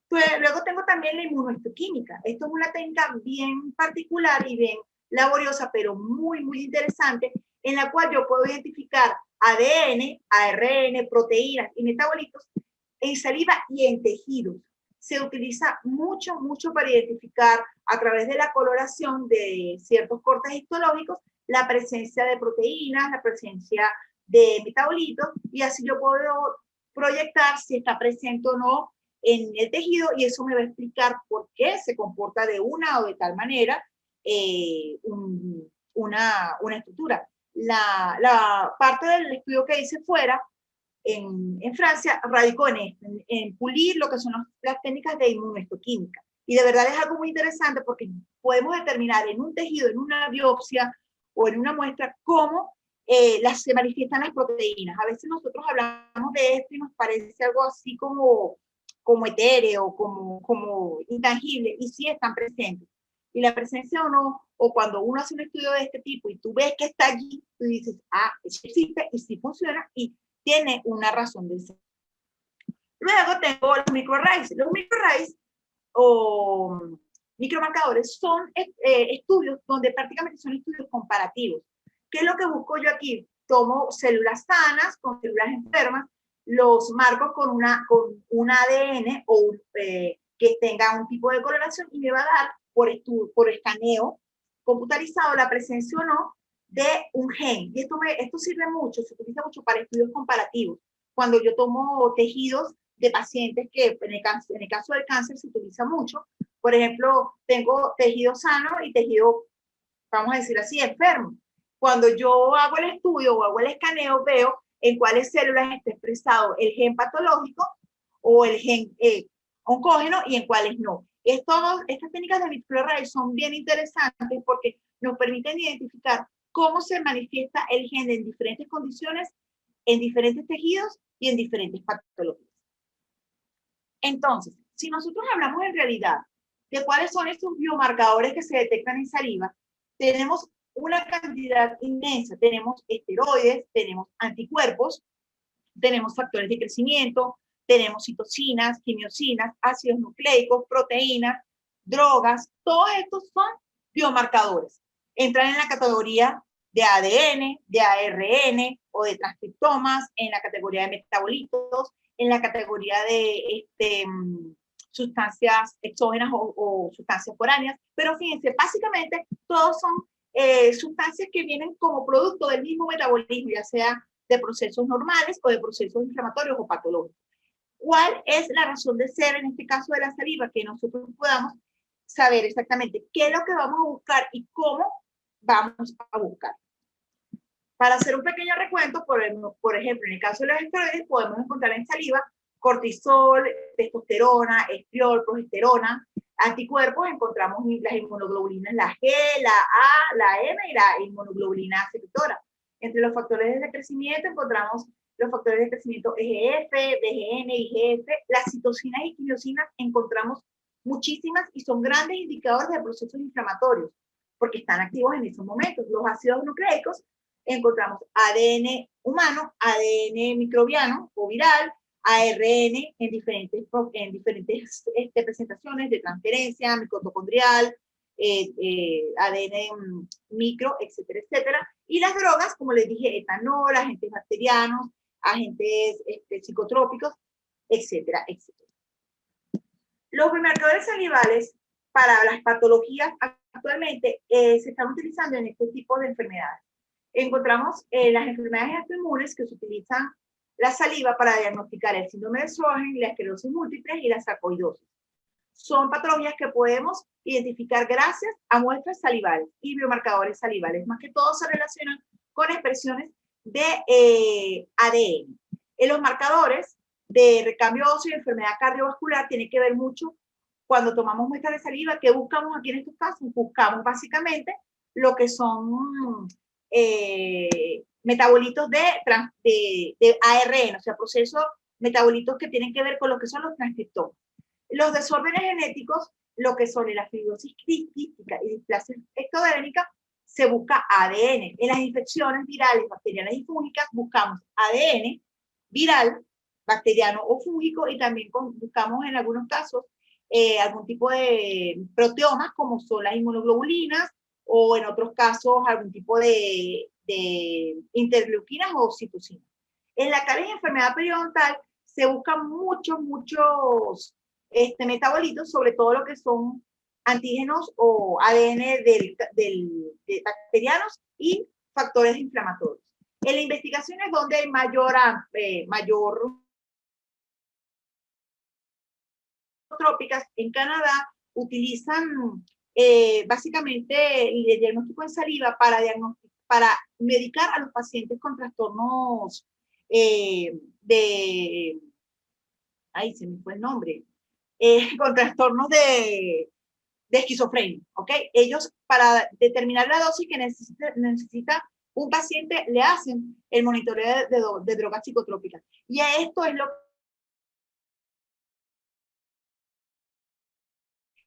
Pues, luego tengo también la inmunohistoquímica. Esto es una técnica bien particular y bien laboriosa, pero muy, muy interesante, en la cual yo puedo identificar ADN, ARN, proteínas y metabolitos en saliva y en tejidos. Se utiliza mucho, mucho para identificar a través de la coloración de ciertos cortes histológicos la presencia de proteínas, la presencia de metabolitos, y así yo puedo proyectar si está presente o no en el tejido, y eso me va a explicar por qué se comporta de una o de tal manera una estructura. La parte del estudio que hice fuera, en Francia, radicó en esto, en pulir lo que son las técnicas de inmunohistoquímica. Y de verdad es algo muy interesante porque podemos determinar en un tejido, en una biopsia o en una muestra, cómo se manifiestan las proteínas. A veces nosotros hablamos de esto y nos parece algo así como etéreo, como intangible, y sí están presentes. Y la presencia o no, o cuando uno hace un estudio de este tipo y tú ves que está allí, tú dices, eso existe y sí funciona y tiene una razón de ser. Luego tengo los microarrays. Los microarrays o micromarcadores son estudios donde prácticamente son estudios comparativos. ¿Qué es lo que busco yo aquí? Tomo células sanas con células enfermas, los marco con un ADN que tenga un tipo de coloración y me va a dar por escaneo computarizado la presencia o no de un gen. Y esto sirve mucho, se utiliza mucho para estudios comparativos. Cuando yo tomo tejidos de pacientes que en el caso del cáncer se utiliza mucho. Por ejemplo, tengo tejido sano y tejido, vamos a decir así, enfermo. Cuando yo hago el estudio o hago el escaneo, veo en cuáles células está expresado el gen patológico o el gen oncógeno y en cuáles no. Estas técnicas de microarray son bien interesantes porque nos permiten identificar cómo se manifiesta el gen en diferentes condiciones, en diferentes tejidos y en diferentes patologías. Entonces, si nosotros hablamos en realidad de cuáles son estos biomarcadores que se detectan en saliva, tenemos una cantidad inmensa. Tenemos esteroides, tenemos anticuerpos, tenemos factores de crecimiento, tenemos citocinas, quimiosinas, ácidos nucleicos, proteínas, drogas. Todos estos son biomarcadores. Entran en la categoría de ADN, de ARN o de transcriptomas, en la categoría de metabolitos, en la categoría de sustancias exógenas o sustancias foráneas. Pero fíjense, básicamente todos son sustancias que vienen como producto del mismo metabolismo, ya sea de procesos normales o de procesos inflamatorios o patológicos. ¿Cuál es la razón de ser en este caso de la saliva? Que nosotros podamos saber exactamente qué es lo que vamos a buscar y cómo vamos a buscar. Para hacer un pequeño recuento, por ejemplo, en el caso de los esteroides, podemos encontrar en saliva cortisol, testosterona, estriol, progesterona. Anticuerpos encontramos las inmunoglobulinas, la G, la A, la M y la inmunoglobulina secretora. Entre los factores de crecimiento encontramos los factores de crecimiento EGF, DGN, IGF. Las citocinas y quimiosinas encontramos muchísimas y son grandes indicadores de procesos inflamatorios porque están activos en esos momentos. Los ácidos nucleicos, encontramos ADN humano, ADN microbiano o viral, ARN en diferentes presentaciones de transferencia, mitocondrial, ADN micro, etcétera, etcétera. Y las drogas, como les dije, etanol, agentes bacterianos, agentes psicotrópicos, etcétera, etcétera. Los biomarcadores salivales para las patologías actualmente se están utilizando en este tipo de enfermedades. Encontramos las enfermedades autoinmunes que se utilizan la saliva para diagnosticar el síndrome de Sjögren, la esclerosis múltiple y la sarcoidosis. Son patologías que podemos identificar gracias a muestras salivales y biomarcadores salivales. Más que todo se relacionan con expresiones de ADN. En los marcadores de recambio óseo y enfermedad cardiovascular tiene que ver mucho cuando tomamos muestras de saliva. ¿Qué buscamos aquí en estos casos? Buscamos básicamente lo que son metabolitos de ARN, o sea, procesos metabolitos que tienen que ver con lo que son los transcriptomas. Los desórdenes genéticos, lo que son la fibrosis quística y displasia ectodérmica, se busca ADN. En las infecciones virales, bacterianas y fúngicas, buscamos ADN viral, bacteriano o fúngico, y también buscamos en algunos casos algún tipo de proteomas, como son las inmunoglobulinas, o en otros casos algún tipo de interleuquinas o citocinas. En la caries de enfermedad periodontal se buscan muchos metabolitos, sobre todo lo que son antígenos o ADN de bacterianos y factores inflamatorios. En la investigación es donde hay mayor trópicas. En Canadá utilizan básicamente el diagnóstico en saliva para medicar a los pacientes con trastornos ahí se me fue el nombre, con trastornos de esquizofrenia, ¿ok? Ellos, para determinar la dosis que necesita un paciente, le hacen el monitoreo de drogas psicotrópicas. Y a esto es lo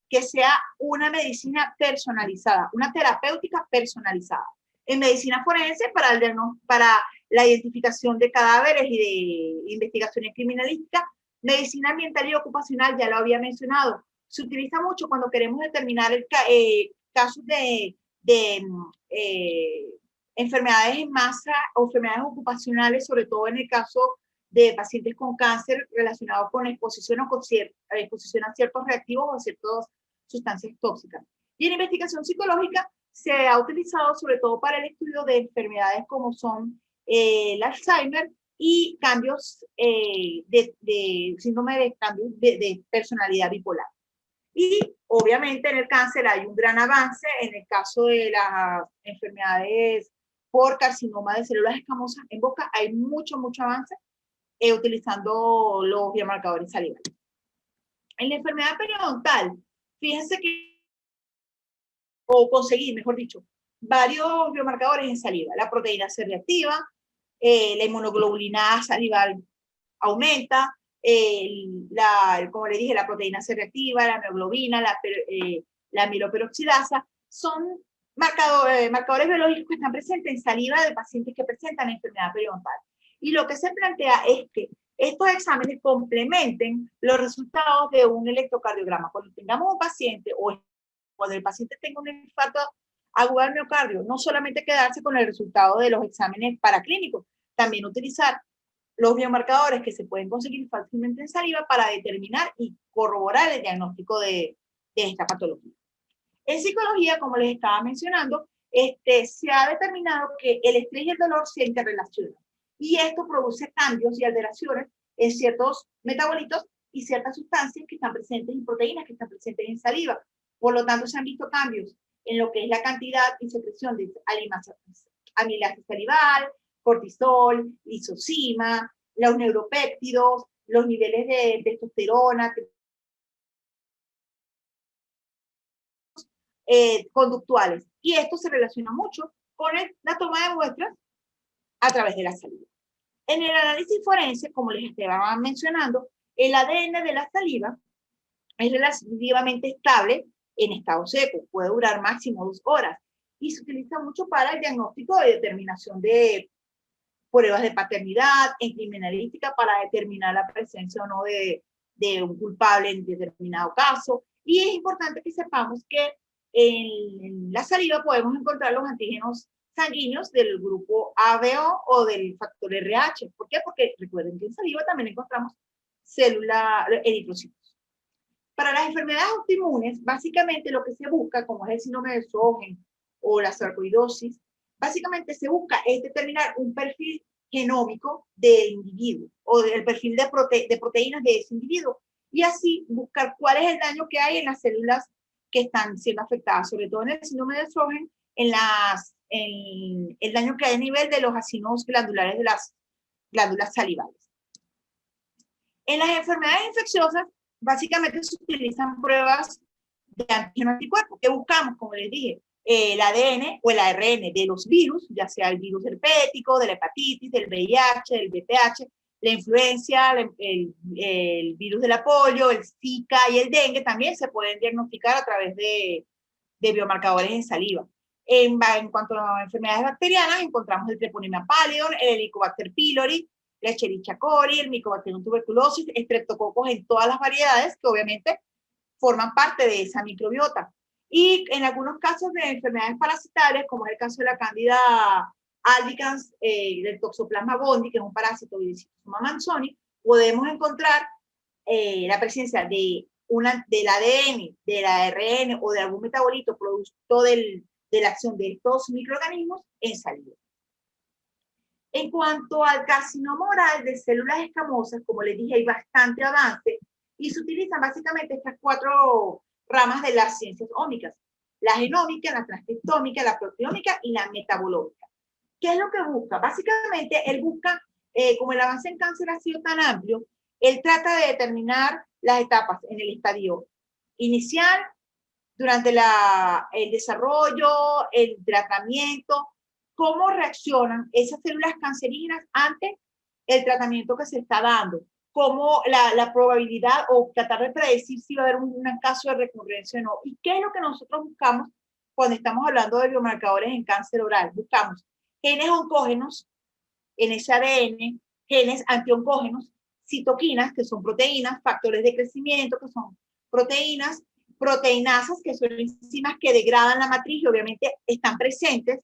que sea una medicina personalizada, una terapéutica personalizada. En medicina forense, para la identificación de cadáveres y de investigaciones criminalísticas, medicina ambiental y ocupacional, ya lo había mencionado, se utiliza mucho cuando queremos determinar casos de enfermedades en masa o enfermedades ocupacionales, sobre todo en el caso de pacientes con cáncer relacionados con exposición exposición a ciertos reactivos o a ciertas sustancias tóxicas. Y en investigación psicológica se ha utilizado sobre todo para el estudio de enfermedades como son el Alzheimer y cambios síndrome de cambios de personalidad bipolar. Y obviamente en el cáncer hay un gran avance. En el caso de las enfermedades por carcinoma de células escamosas en boca, hay mucho avance utilizando los biomarcadores salivales. En la enfermedad periodontal, fíjense que, o conseguir, mejor dicho, varios biomarcadores en saliva. La proteína C reactiva, la inmunoglobulina salival aumenta, como le dije, la proteína C reactiva, la mioglobina, la amiloperoxidasa, son marcadores biológicos que están presentes en saliva de pacientes que presentan enfermedad periodontal. Y lo que se plantea es que estos exámenes complementen los resultados de un electrocardiograma. Cuando tengamos un paciente o cuando el paciente tenga un infarto agudo del miocardio, no solamente quedarse con el resultado de los exámenes paraclínicos, también utilizar los biomarcadores que se pueden conseguir fácilmente en saliva para determinar y corroborar el diagnóstico de esta patología. En psicología, como les estaba mencionando, se ha determinado que el estrés y el dolor se interrelacionan y esto produce cambios y alteraciones en ciertos metabolitos y ciertas sustancias que están presentes en proteínas que están presentes en saliva. Por lo tanto, se han visto cambios en lo que es la cantidad y secreción de amilasa salival, cortisol, lisozima, los neuropéptidos, los niveles de testosterona, conductuales. Y esto se relaciona mucho con la toma de muestras a través de la saliva. En el análisis forense, como les estaba mencionando, el ADN de la saliva es relativamente estable en estado seco, puede durar máximo 2 horas y se utiliza mucho para el diagnóstico de determinación de pruebas de paternidad, en criminalística para determinar la presencia o no de un culpable en determinado caso. Y es importante que sepamos que en la saliva podemos encontrar los antígenos sanguíneos del grupo ABO o del factor RH. ¿Por qué? Porque recuerden que en saliva también encontramos células eritrocitos. Para las enfermedades autoinmunes, básicamente lo que se busca, como es el síndrome de Sjögren o la sarcoidosis, básicamente se busca es determinar un perfil genómico del individuo o del perfil de proteínas de ese individuo y así buscar cuál es el daño que hay en las células que están siendo afectadas, sobre todo en el síndrome de Sjögren, en el daño que hay a nivel de los acinos glandulares de las glándulas salivales. En las enfermedades infecciosas, básicamente se utilizan pruebas de antígeno anticuerpo. ¿Qué buscamos? Como les dije, el ADN o el ARN de los virus, ya sea el virus herpético, de la hepatitis, del VIH, del VPH, la influencia, el virus de la polio, el Zika y el dengue también se pueden diagnosticar a través de biomarcadores en saliva. En cuanto a enfermedades bacterianas, encontramos el Treponema pallidum, el Helicobacter pylori, la Escherichia coli, el Mycobacterium tuberculosis, estreptococos en todas las variedades que obviamente forman parte de esa microbiota. Y en algunos casos de enfermedades parasitarias, como es el caso de la Candida albicans, del Toxoplasma gondii, que es un parásito de manzoni, podemos encontrar la presencia del ADN, del ARN o de algún metabolito producto de la acción de estos microorganismos en saliva. En cuanto al carcinoma oral de células escamosas, como les dije, hay bastante avance y se utilizan básicamente estas 4 ramas de las ciencias ómicas: la genómica, la transcriptómica, la proteómica y la metabolómica. ¿Qué es lo que busca? Básicamente, él busca, como el avance en cáncer ha sido tan amplio, él trata de determinar las etapas en el estadio inicial, durante el desarrollo, el tratamiento, cómo reaccionan esas células cancerígenas ante el tratamiento que se está dando, cómo la probabilidad o tratar de predecir si va a haber un caso de recurrencia o no. ¿Y qué es lo que nosotros buscamos cuando estamos hablando de biomarcadores en cáncer oral? Buscamos genes oncógenos en ese ADN, genes antioncógenos, citoquinas, que son proteínas, factores de crecimiento, que son proteínas, proteinasas, que son enzimas que degradan la matriz y obviamente están presentes,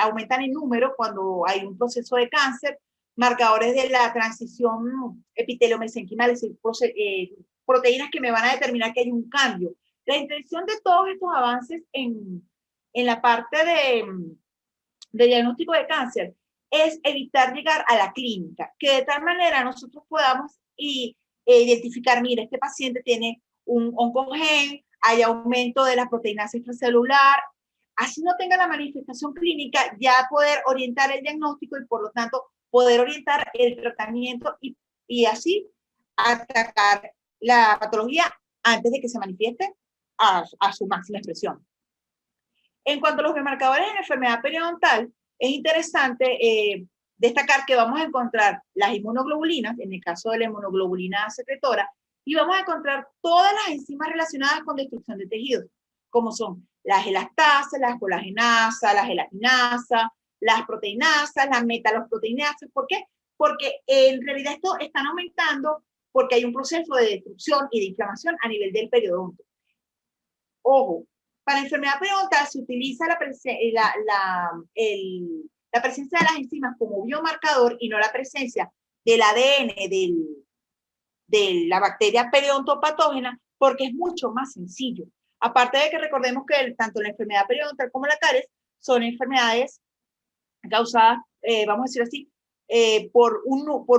aumentan en número cuando hay un proceso de cáncer, marcadores de la transición epitelio-mesenquimal, es decir, proteínas que me van a determinar que hay un cambio. La intención de todos estos avances en la parte de diagnóstico de cáncer es evitar llegar a la clínica, que de tal manera nosotros podamos identificar, mira, este paciente tiene un oncogen, hay aumento de la proteína extracelular, así no tenga la manifestación clínica, ya poder orientar el diagnóstico y por lo tanto poder orientar el tratamiento y así atacar la patología antes de que se manifieste a su máxima expresión. En cuanto a los biomarcadores en enfermedad periodontal, es interesante destacar que vamos a encontrar las inmunoglobulinas, en el caso de la inmunoglobulina secretora, y vamos a encontrar todas las enzimas relacionadas con destrucción de tejidos, como son las elastasas, las colagenasas, las gelatinasas, las proteinasas, las metalosproteinasas. ¿Por qué? Porque en realidad esto están aumentando porque hay un proceso de destrucción y de inflamación a nivel del periodonto. Ojo, para enfermedad periodontal se utiliza la presencia de las enzimas como biomarcador y no la presencia del ADN de la bacteria periodontopatógena, porque es mucho más sencillo. Aparte de que recordemos que tanto la enfermedad periodontal como la caries son enfermedades causadas, vamos a decir así, por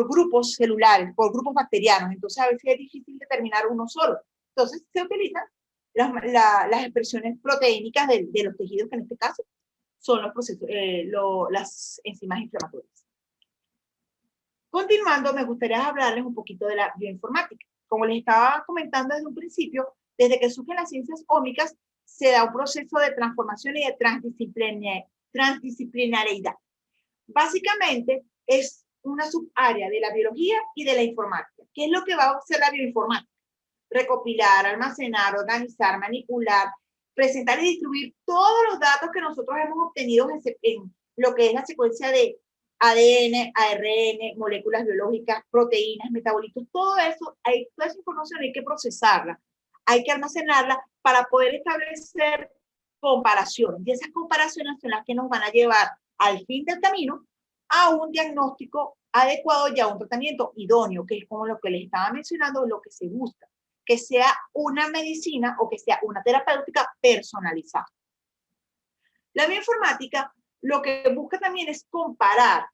grupos celulares, por grupos bacterianos. Entonces, a veces es difícil determinar uno solo. Entonces, se utilizan las expresiones proteínicas de los tejidos, que en este caso son los procesos, las enzimas inflamatorias. Continuando, me gustaría hablarles un poquito de la bioinformática. Como les estaba comentando desde un principio, desde que surgen las ciencias ómicas, se da un proceso de transformación y de transdisciplinariedad. Básicamente, es una subárea de la biología y de la informática. ¿Qué es lo que va a hacer la bioinformática? Recopilar, almacenar, organizar, manipular, presentar y distribuir todos los datos que nosotros hemos obtenido en lo que es la secuencia de ADN, ARN, moléculas biológicas, proteínas, metabolitos, todo eso, toda esa información hay que procesarla, hay que almacenarla para poder establecer comparaciones. Y esas comparaciones son las que nos van a llevar al fin del camino a un diagnóstico adecuado y a un tratamiento idóneo, que es como lo que les estaba mencionando, lo que se busca, que sea una medicina o que sea una terapéutica personalizada. La bioinformática lo que busca también es comparar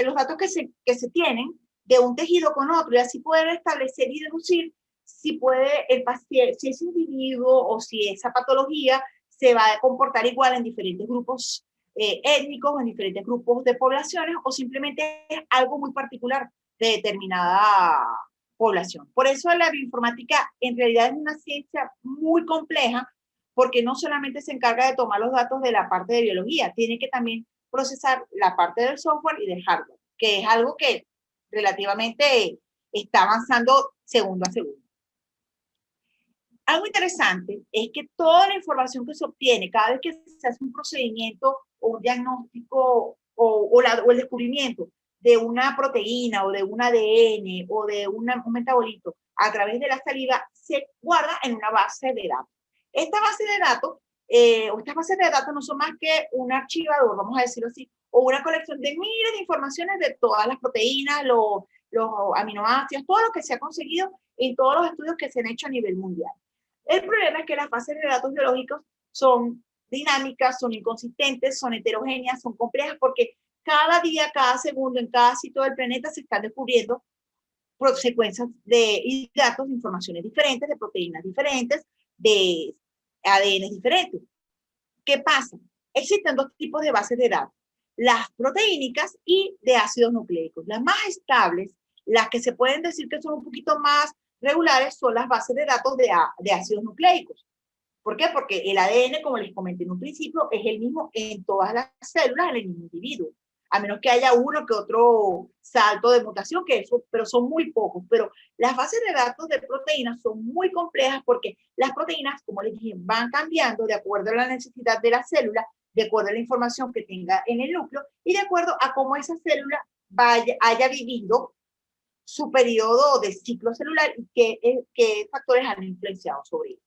los datos que se tienen de un tejido con otro y así poder establecer y deducir si puede el paciente, si ese individuo o si esa patología se va a comportar igual en diferentes grupos étnicos, en diferentes grupos de poblaciones o simplemente es algo muy particular de determinada población. Por eso la bioinformática en realidad es una ciencia muy compleja, porque no solamente se encarga de tomar los datos de la parte de biología, tiene que también procesar la parte del software y del hardware, que es algo que relativamente está avanzando segundo a segundo. Algo interesante es que toda la información que se obtiene cada vez que se hace un procedimiento o un diagnóstico o el descubrimiento de una proteína o de un ADN o de un metabolito a través de la saliva se guarda en una base de datos. Esta base de datos o estas bases de datos no son más que un archivador, vamos a decirlo así, o una colección de miles de informaciones de todas las proteínas, los aminoácidos, todo lo que se ha conseguido en todos los estudios que se han hecho a nivel mundial. El problema es que las bases de datos biológicos son dinámicas, son inconsistentes, son heterogéneas, son complejas, porque cada día, cada segundo, en cada sitio del planeta se están descubriendo secuencias y datos de informaciones diferentes, de proteínas diferentes, de ADN diferentes. ¿Qué pasa? Existen dos tipos de bases de datos, las proteínicas y de ácidos nucleicos. Las más estables, las que se pueden decir que son un poquito más regulares, son las bases de datos de ácidos nucleicos. ¿Por qué? Porque el ADN, como les comenté en un principio, es el mismo en todas las células, en el mismo individuo. A menos que haya uno que otro salto de mutación, que eso, pero son muy pocos. Pero las bases de datos de proteínas son muy complejas porque las proteínas, como les dije, van cambiando de acuerdo a la necesidad de la célula, de acuerdo a la información que tenga en el núcleo y de acuerdo a cómo esa célula haya vivido su periodo de ciclo celular y qué factores han influenciado sobre ello.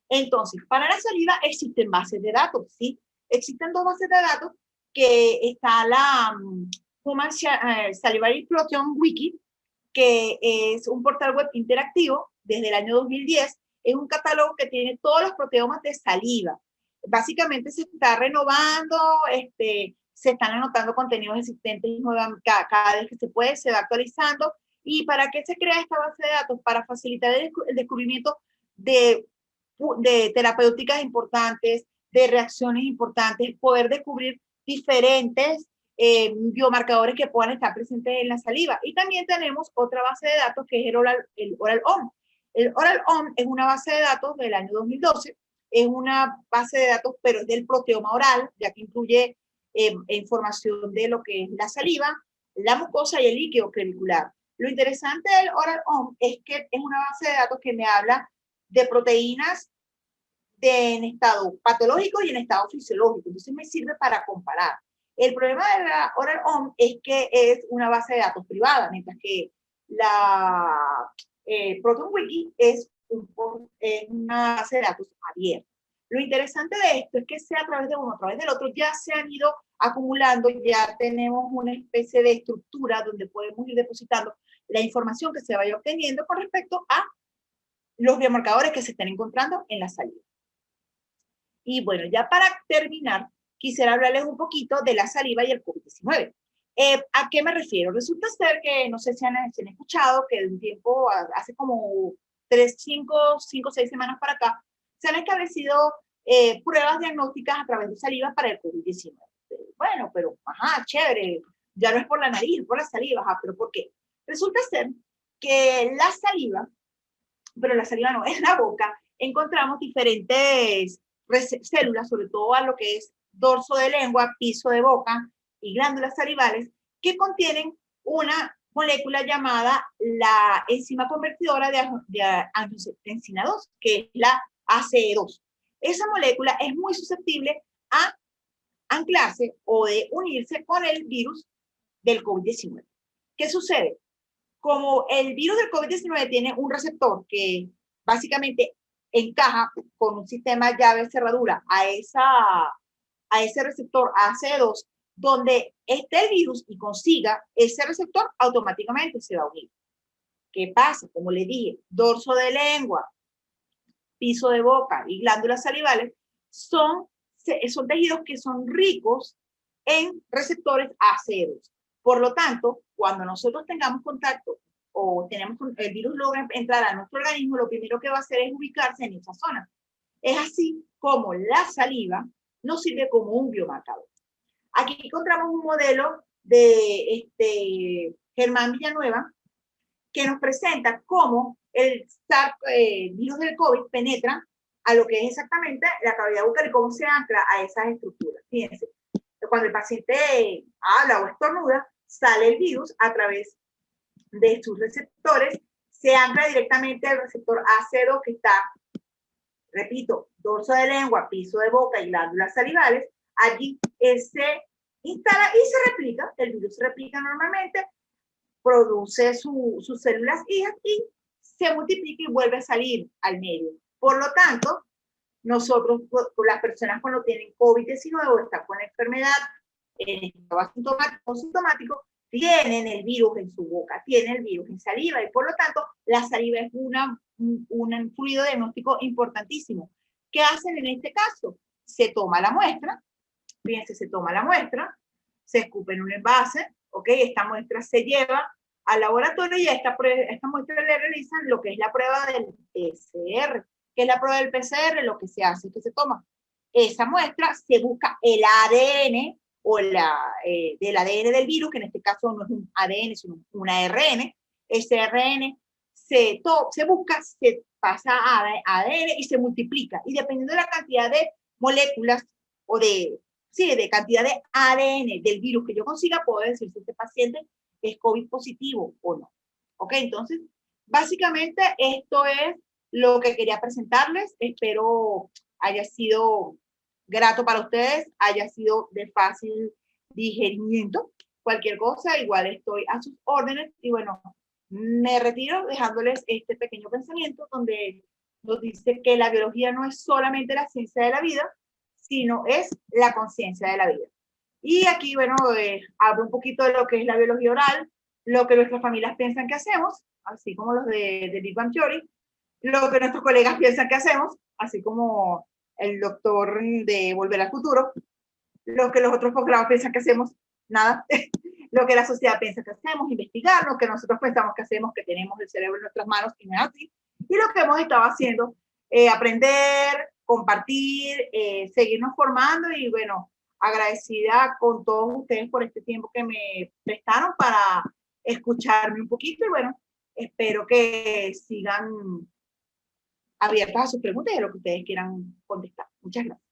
Entonces, para la saliva existen bases de datos, ¿sí? Existen dos bases de datos, que está la Human Salivary Proteome Wiki, que es un portal web interactivo desde el año 2010. Es un catálogo que tiene todos los proteomas de saliva. Básicamente se está renovando, se están anotando contenidos existentes cada vez que se puede, se va actualizando. ¿Y para qué se crea esta base de datos? Para facilitar el descubrimiento de terapéuticas importantes, de reacciones importantes, poder descubrir diferentes biomarcadores que puedan estar presentes en la saliva. Y también tenemos otra base de datos que es el Oral-Om. El Oral-Om es una base de datos del año 2012, es una base de datos, pero es del proteoma oral, ya que incluye información de lo que es la saliva, la mucosa y el líquido clavicular. Lo interesante del Oral-Om es que es una base de datos que me habla de proteínas en estado patológico y en estado fisiológico. Entonces me sirve para comparar. El problema de la Oral-Om es que es una base de datos privada, mientras que la Proteome Wiki es una base de datos abierta. Lo interesante de esto es que sea a través de uno, a través del otro, ya se han ido acumulando, ya tenemos una especie de estructura donde podemos ir depositando la información que se vaya obteniendo con respecto a los biomarcadores que se están encontrando en la saliva. Y bueno, ya para terminar, quisiera hablarles un poquito de la saliva y el COVID-19. ¿A qué me refiero? Resulta ser que, no sé si han escuchado, que de un tiempo, hace como 5 o 6 semanas para acá, se han establecido pruebas diagnósticas a través de saliva para el COVID-19. Bueno, pero, ajá, chévere, ya no es por la nariz, es por la saliva, ajá, pero ¿por qué? Resulta ser que la saliva, pero la saliva no, en la boca, encontramos diferentes células, sobre todo a lo que es dorso de lengua, piso de boca y glándulas salivales, que contienen una molécula llamada la enzima convertidora de angiotensina 2, que es la ACE2. Esa molécula es muy susceptible a anclarse o de unirse con el virus del COVID-19. ¿Qué sucede? Como el virus del COVID-19 tiene un receptor que básicamente encaja con un sistema llave-cerradura a ese receptor ACE2, donde esté el virus y consiga ese receptor, automáticamente se va a unir. ¿Qué pasa? Como les dije, dorso de lengua, piso de boca y glándulas salivales son tejidos que son ricos en receptores ACE2. Por lo tanto, cuando nosotros tengamos contacto o el virus logra entrar a nuestro organismo, lo primero que va a hacer es ubicarse en esa zona. Es así como la saliva nos sirve como un biomarcador. Aquí encontramos un modelo de Germán Villanueva, que nos presenta cómo el virus del COVID penetra a lo que es exactamente la cavidad bucal y cómo se ancla a esas estructuras. Fíjense, cuando el paciente habla o estornuda, sale el virus a través de sus receptores, se ancla directamente al receptor AC2 que está, repito, dorso de lengua, piso de boca y glándulas salivales. Allí se instala y se replica, el virus se replica normalmente, produce sus células hijas y se multiplica y vuelve a salir al medio. Por lo tanto, nosotros, las personas cuando tienen COVID-19 o están con la enfermedad en estado asintomático o sintomático, tienen el virus en su boca, tienen el virus en saliva y por lo tanto la saliva es un fluido diagnóstico importantísimo. ¿Qué hacen en este caso? Se toma la muestra, fíjense, se toma la muestra, se escupe en un envase, ¿ok? Esta muestra se lleva al laboratorio y a esta muestra le realizan lo que es la prueba del PCR. ¿Qué es la prueba del PCR? Lo que se hace es que se toma esa muestra, se busca el ADN o del ADN del virus, que en este caso no es un ADN, sino un ARN. Ese ARN se busca, se pasa a ADN y se multiplica. Y dependiendo de la cantidad de moléculas o de cantidad de ADN del virus que yo consiga, puedo decir si este paciente es COVID positivo o no. ¿Ok? Entonces, básicamente esto es lo que quería presentarles. Espero haya sido grato para ustedes, haya sido de fácil digerimiento. Cualquier cosa, igual estoy a sus órdenes. Y bueno, me retiro dejándoles este pequeño pensamiento donde nos dice que la biología no es solamente la ciencia de la vida, sino es la conciencia de la vida. Y aquí, bueno, hablo un poquito de lo que es la biología oral, lo que nuestras familias piensan que hacemos, así como los de Big Bang Theory, lo que nuestros colegas piensan que hacemos, así como el doctor de Volver al Futuro, lo que los otros posgrados piensan que hacemos, nada, lo que la sociedad piensa que hacemos, investigar, lo que nosotros pensamos que hacemos, que tenemos el cerebro en nuestras manos y no es así, y lo que hemos estado haciendo, aprender, compartir, seguirnos formando y bueno, agradecida con todos ustedes por este tiempo que me prestaron para escucharme un poquito y bueno, espero que sigan abiertas a sus preguntas y a lo que ustedes quieran contestar. Muchas gracias.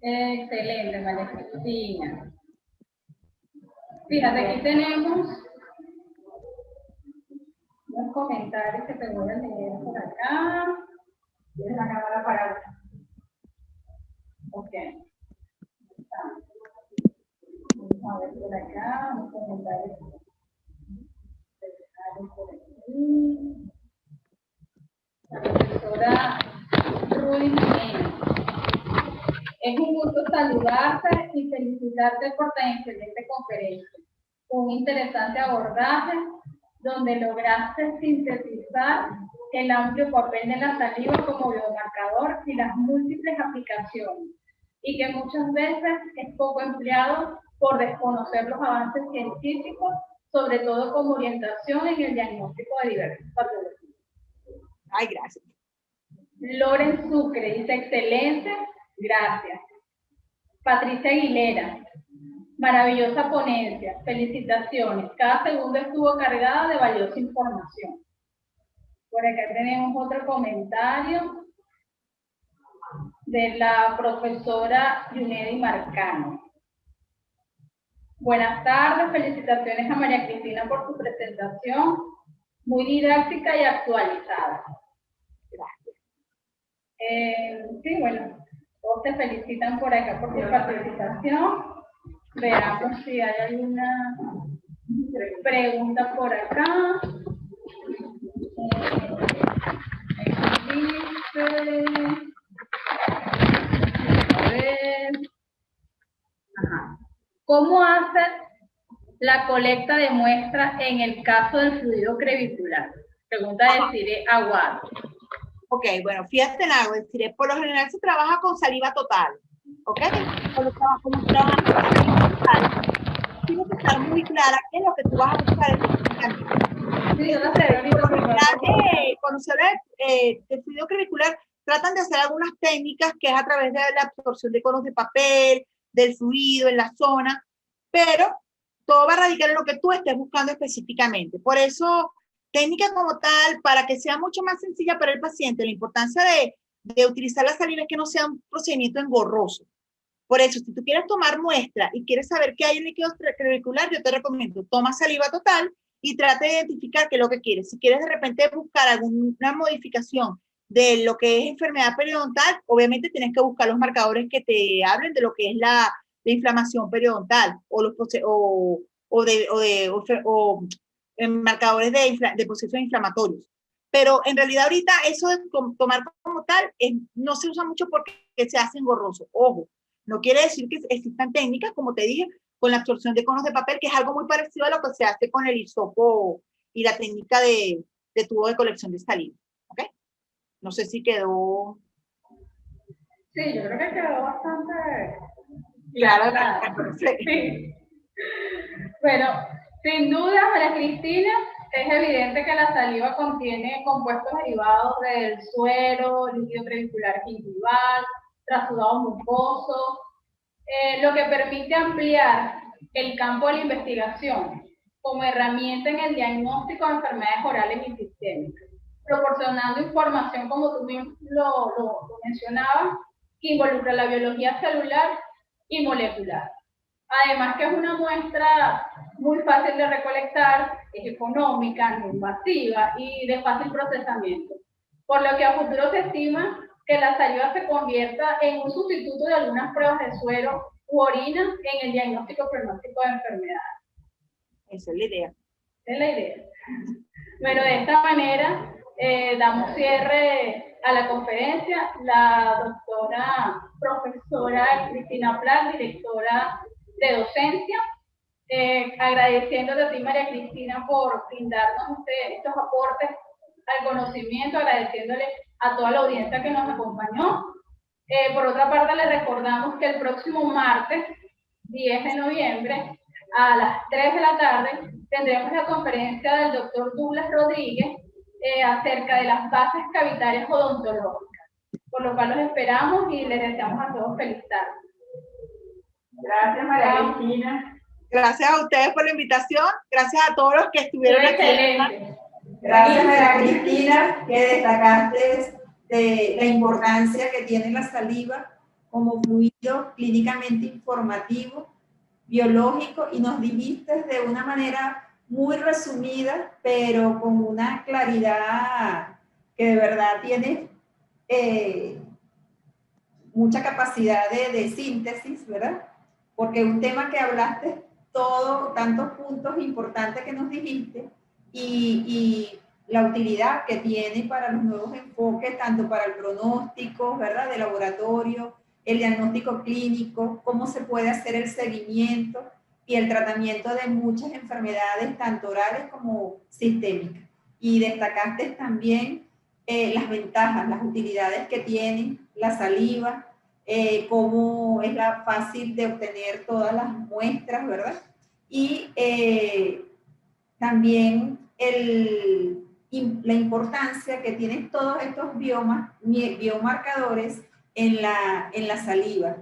Excelente, María Cristina. Fíjate, aquí tenemos unos comentarios que te voy a leer por acá. ¿Tienes la cámara apagada? Ok. Vamos a ver por acá, unos comentarios. Por aquí. La profesora Ruiz Jiménez. Es un gusto saludarte y felicitarte por tan excelente conferencia. Un interesante abordaje donde lograste sintetizar el amplio papel de la saliva como biomarcador y las múltiples aplicaciones, y que muchas veces es poco empleado por desconocer los avances científicos, sobre todo como orientación en el diagnóstico de diversas patologías. Ay, gracias. Loren Sucre dice excelente, gracias. Patricia Aguilera, maravillosa ponencia, felicitaciones. Cada segundo estuvo cargada de valiosa información. Por acá tenemos otro comentario de la profesora Yunedi Marcano. Buenas tardes, felicitaciones a María Cristina por su presentación, muy didáctica y actualizada. Gracias. Sí, bueno, todos te felicitan por acá por tu participación. Veamos si hay alguna pregunta por acá. A ver. Ajá. ¿Cómo hace la colecta de muestras en el caso del fluido crevicular? Pregunta de Cire Aguado. Ok, bueno, fíjate en algo, decir, por lo general se trabaja con saliva total, ¿ok? Como trabaja con saliva total, tienes que estar muy clara qué es lo que tú vas a buscar específicamente. Sí, yo no sé, cuando se ve el fluido crevicular, tratan de hacer algunas técnicas que es a través de la absorción de conos de papel, del fluido en la zona, pero todo va a radicar en lo que tú estés buscando específicamente. Por eso, técnica como tal, para que sea mucho más sencilla para el paciente, la importancia de utilizar la saliva es que no sea un procedimiento engorroso. Por eso, si tú quieres tomar muestra y quieres saber qué hay en líquido extracelular, yo te recomiendo, toma saliva total y trata de identificar qué es lo que quieres. Si quieres de repente buscar alguna modificación de lo que es enfermedad periodontal, obviamente tienes que buscar los marcadores que te hablen de lo que es la inflamación periodontal o marcadores de procesos inflamatorios. Pero en realidad ahorita eso de tomar como tal no se usa mucho porque se hace engorroso. Ojo, no quiere decir que existan técnicas, como te dije, con la absorción de conos de papel, que es algo muy parecido a lo que se hace con el hisopo y la técnica de tubo de colección de saliva. ¿Ok? No sé si quedó... Sí, yo creo que quedó bastante claro. Sí. Bueno, sin duda, María Cristina, es evidente que la saliva contiene compuestos derivados del suero, líquido crevicular gingival, trasudado mucoso, lo que permite ampliar el campo de la investigación como herramienta en el diagnóstico de enfermedades orales y sistémicas, proporcionando información, como tú mismo lo mencionabas, que involucra la biología celular y molecular. Además que es una muestra muy fácil de recolectar, es económica, no invasiva y de fácil procesamiento, por lo que a futuro se estima que la saliva se convierta en un sustituto de algunas pruebas de suero u orina en el diagnóstico pronóstico de enfermedades. Esa es la idea. Esa es la idea. Bueno, de esta manera damos cierre a la conferencia. La doctora profesora Cristina Plat, directora de docencia, agradeciéndote a ti, María Cristina, por brindarnos estos aportes al conocimiento, agradeciéndole a toda la audiencia que nos acompañó. Por otra parte, les recordamos que el próximo martes, 10 de noviembre, a las 3 de la tarde, tendremos la conferencia del doctor Douglas Rodríguez acerca de las bases cavitarias odontológicas, por lo cual los esperamos y les deseamos a todos feliz tarde. Gracias, María Cristina. Gracias a ustedes por la invitación. Gracias a todos los que estuvieron aquí. Excelente. Gracias, María Cristina, que destacaste de la importancia que tiene la saliva como fluido clínicamente informativo, biológico, y nos dijiste de una manera muy resumida, pero con una claridad que de verdad tiene mucha capacidad de síntesis, ¿verdad? Porque un tema que hablaste tantos puntos importantes que nos dijiste y la utilidad que tiene para los nuevos enfoques, tanto para el pronóstico, ¿verdad?, de laboratorio, el diagnóstico clínico, cómo se puede hacer el seguimiento y el tratamiento de muchas enfermedades, tanto orales como sistémicas. Y destacaste también las ventajas, las utilidades que tiene la saliva, cómo es fácil de obtener todas las muestras, ¿verdad? Y también la importancia que tienen todos estos biomarcadores en la saliva.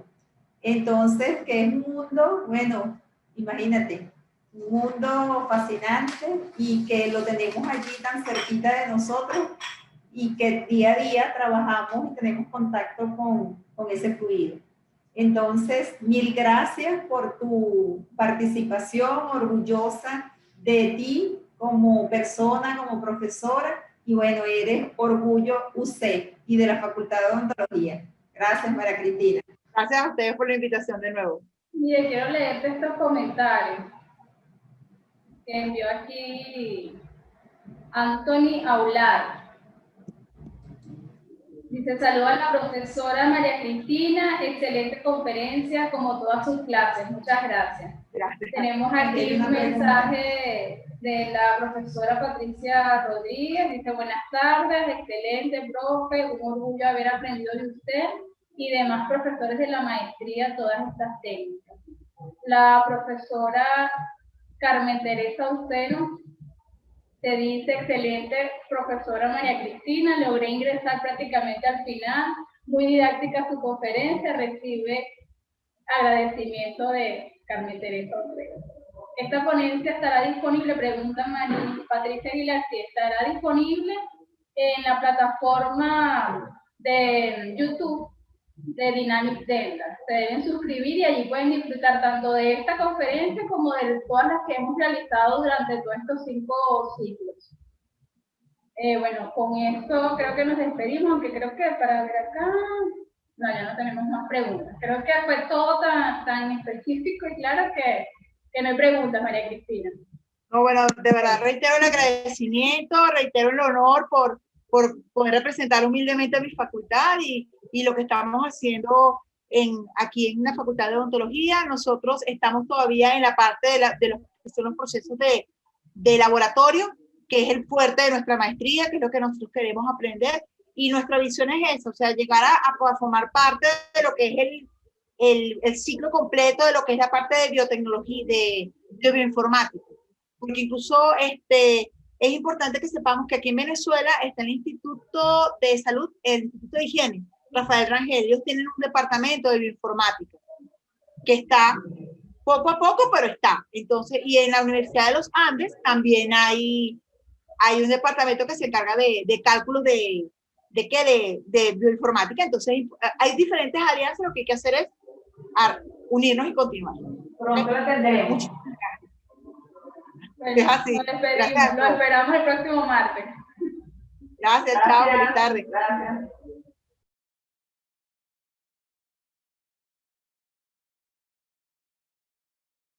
Entonces, que es un mundo, bueno, imagínate, un mundo fascinante y que lo tenemos allí tan cerquita de nosotros y que día a día trabajamos y tenemos contacto con ese fluido. Entonces, mil gracias por tu participación, orgullosa de ti como persona, como profesora, y bueno, eres orgullo UC y de la Facultad de Odontología. Gracias, María Cristina. Gracias a ustedes por la invitación de nuevo. Y quiero leerte estos comentarios que envió aquí Anthony Aular. Dice, saluda a la profesora María Cristina, excelente conferencia como todas sus clases, muchas gracias. Gracias. Tenemos aquí un mensaje de la profesora Patricia Rodríguez, dice, buenas tardes, excelente profe, un orgullo haber aprendido de usted y demás profesores de la maestría todas estas técnicas. La profesora Carmen Teresa Uceno te dice, excelente profesora María Cristina, logré ingresar prácticamente al final, muy didáctica su conferencia, recibe agradecimiento de Carmen Teresa Uceno. Esta ponencia estará disponible, pregunta María Patricia Aguilar, si estará disponible en la plataforma de YouTube de Dynamic Dental. Se deben suscribir y allí pueden disfrutar tanto de esta conferencia como de todas las que hemos realizado durante todos estos 5 ciclos. Bueno, con esto creo que nos despedimos, aunque creo que para ver acá, no, ya no tenemos más preguntas. Creo que fue todo tan específico y claro que no hay preguntas, María Cristina. No, bueno, de verdad reitero el agradecimiento, reitero el honor por poder representar humildemente a mi facultad y lo que estamos haciendo aquí en la Facultad de Odontología. Nosotros estamos todavía en la parte de los que son los procesos de laboratorio, que es el fuerte de nuestra maestría, que es lo que nosotros queremos aprender. Y nuestra visión es esa, o sea, llegar a formar parte de lo que es el ciclo completo de lo que es la parte de biotecnología, de bioinformática. Porque incluso es importante que sepamos que aquí en Venezuela está el Instituto de Salud, el Instituto de Higiene, Rafael Rangel. Ellos tienen un departamento de bioinformática que está poco a poco, pero está. Entonces, y en la Universidad de los Andes también hay un departamento que se encarga de cálculos de bioinformática. Entonces, hay diferentes alianzas. Lo que hay que hacer es unirnos y continuar. Pronto lo tendremos. Bueno, es así. Lo esperamos el próximo martes. Gracias, chao, feliz tarde. Gracias.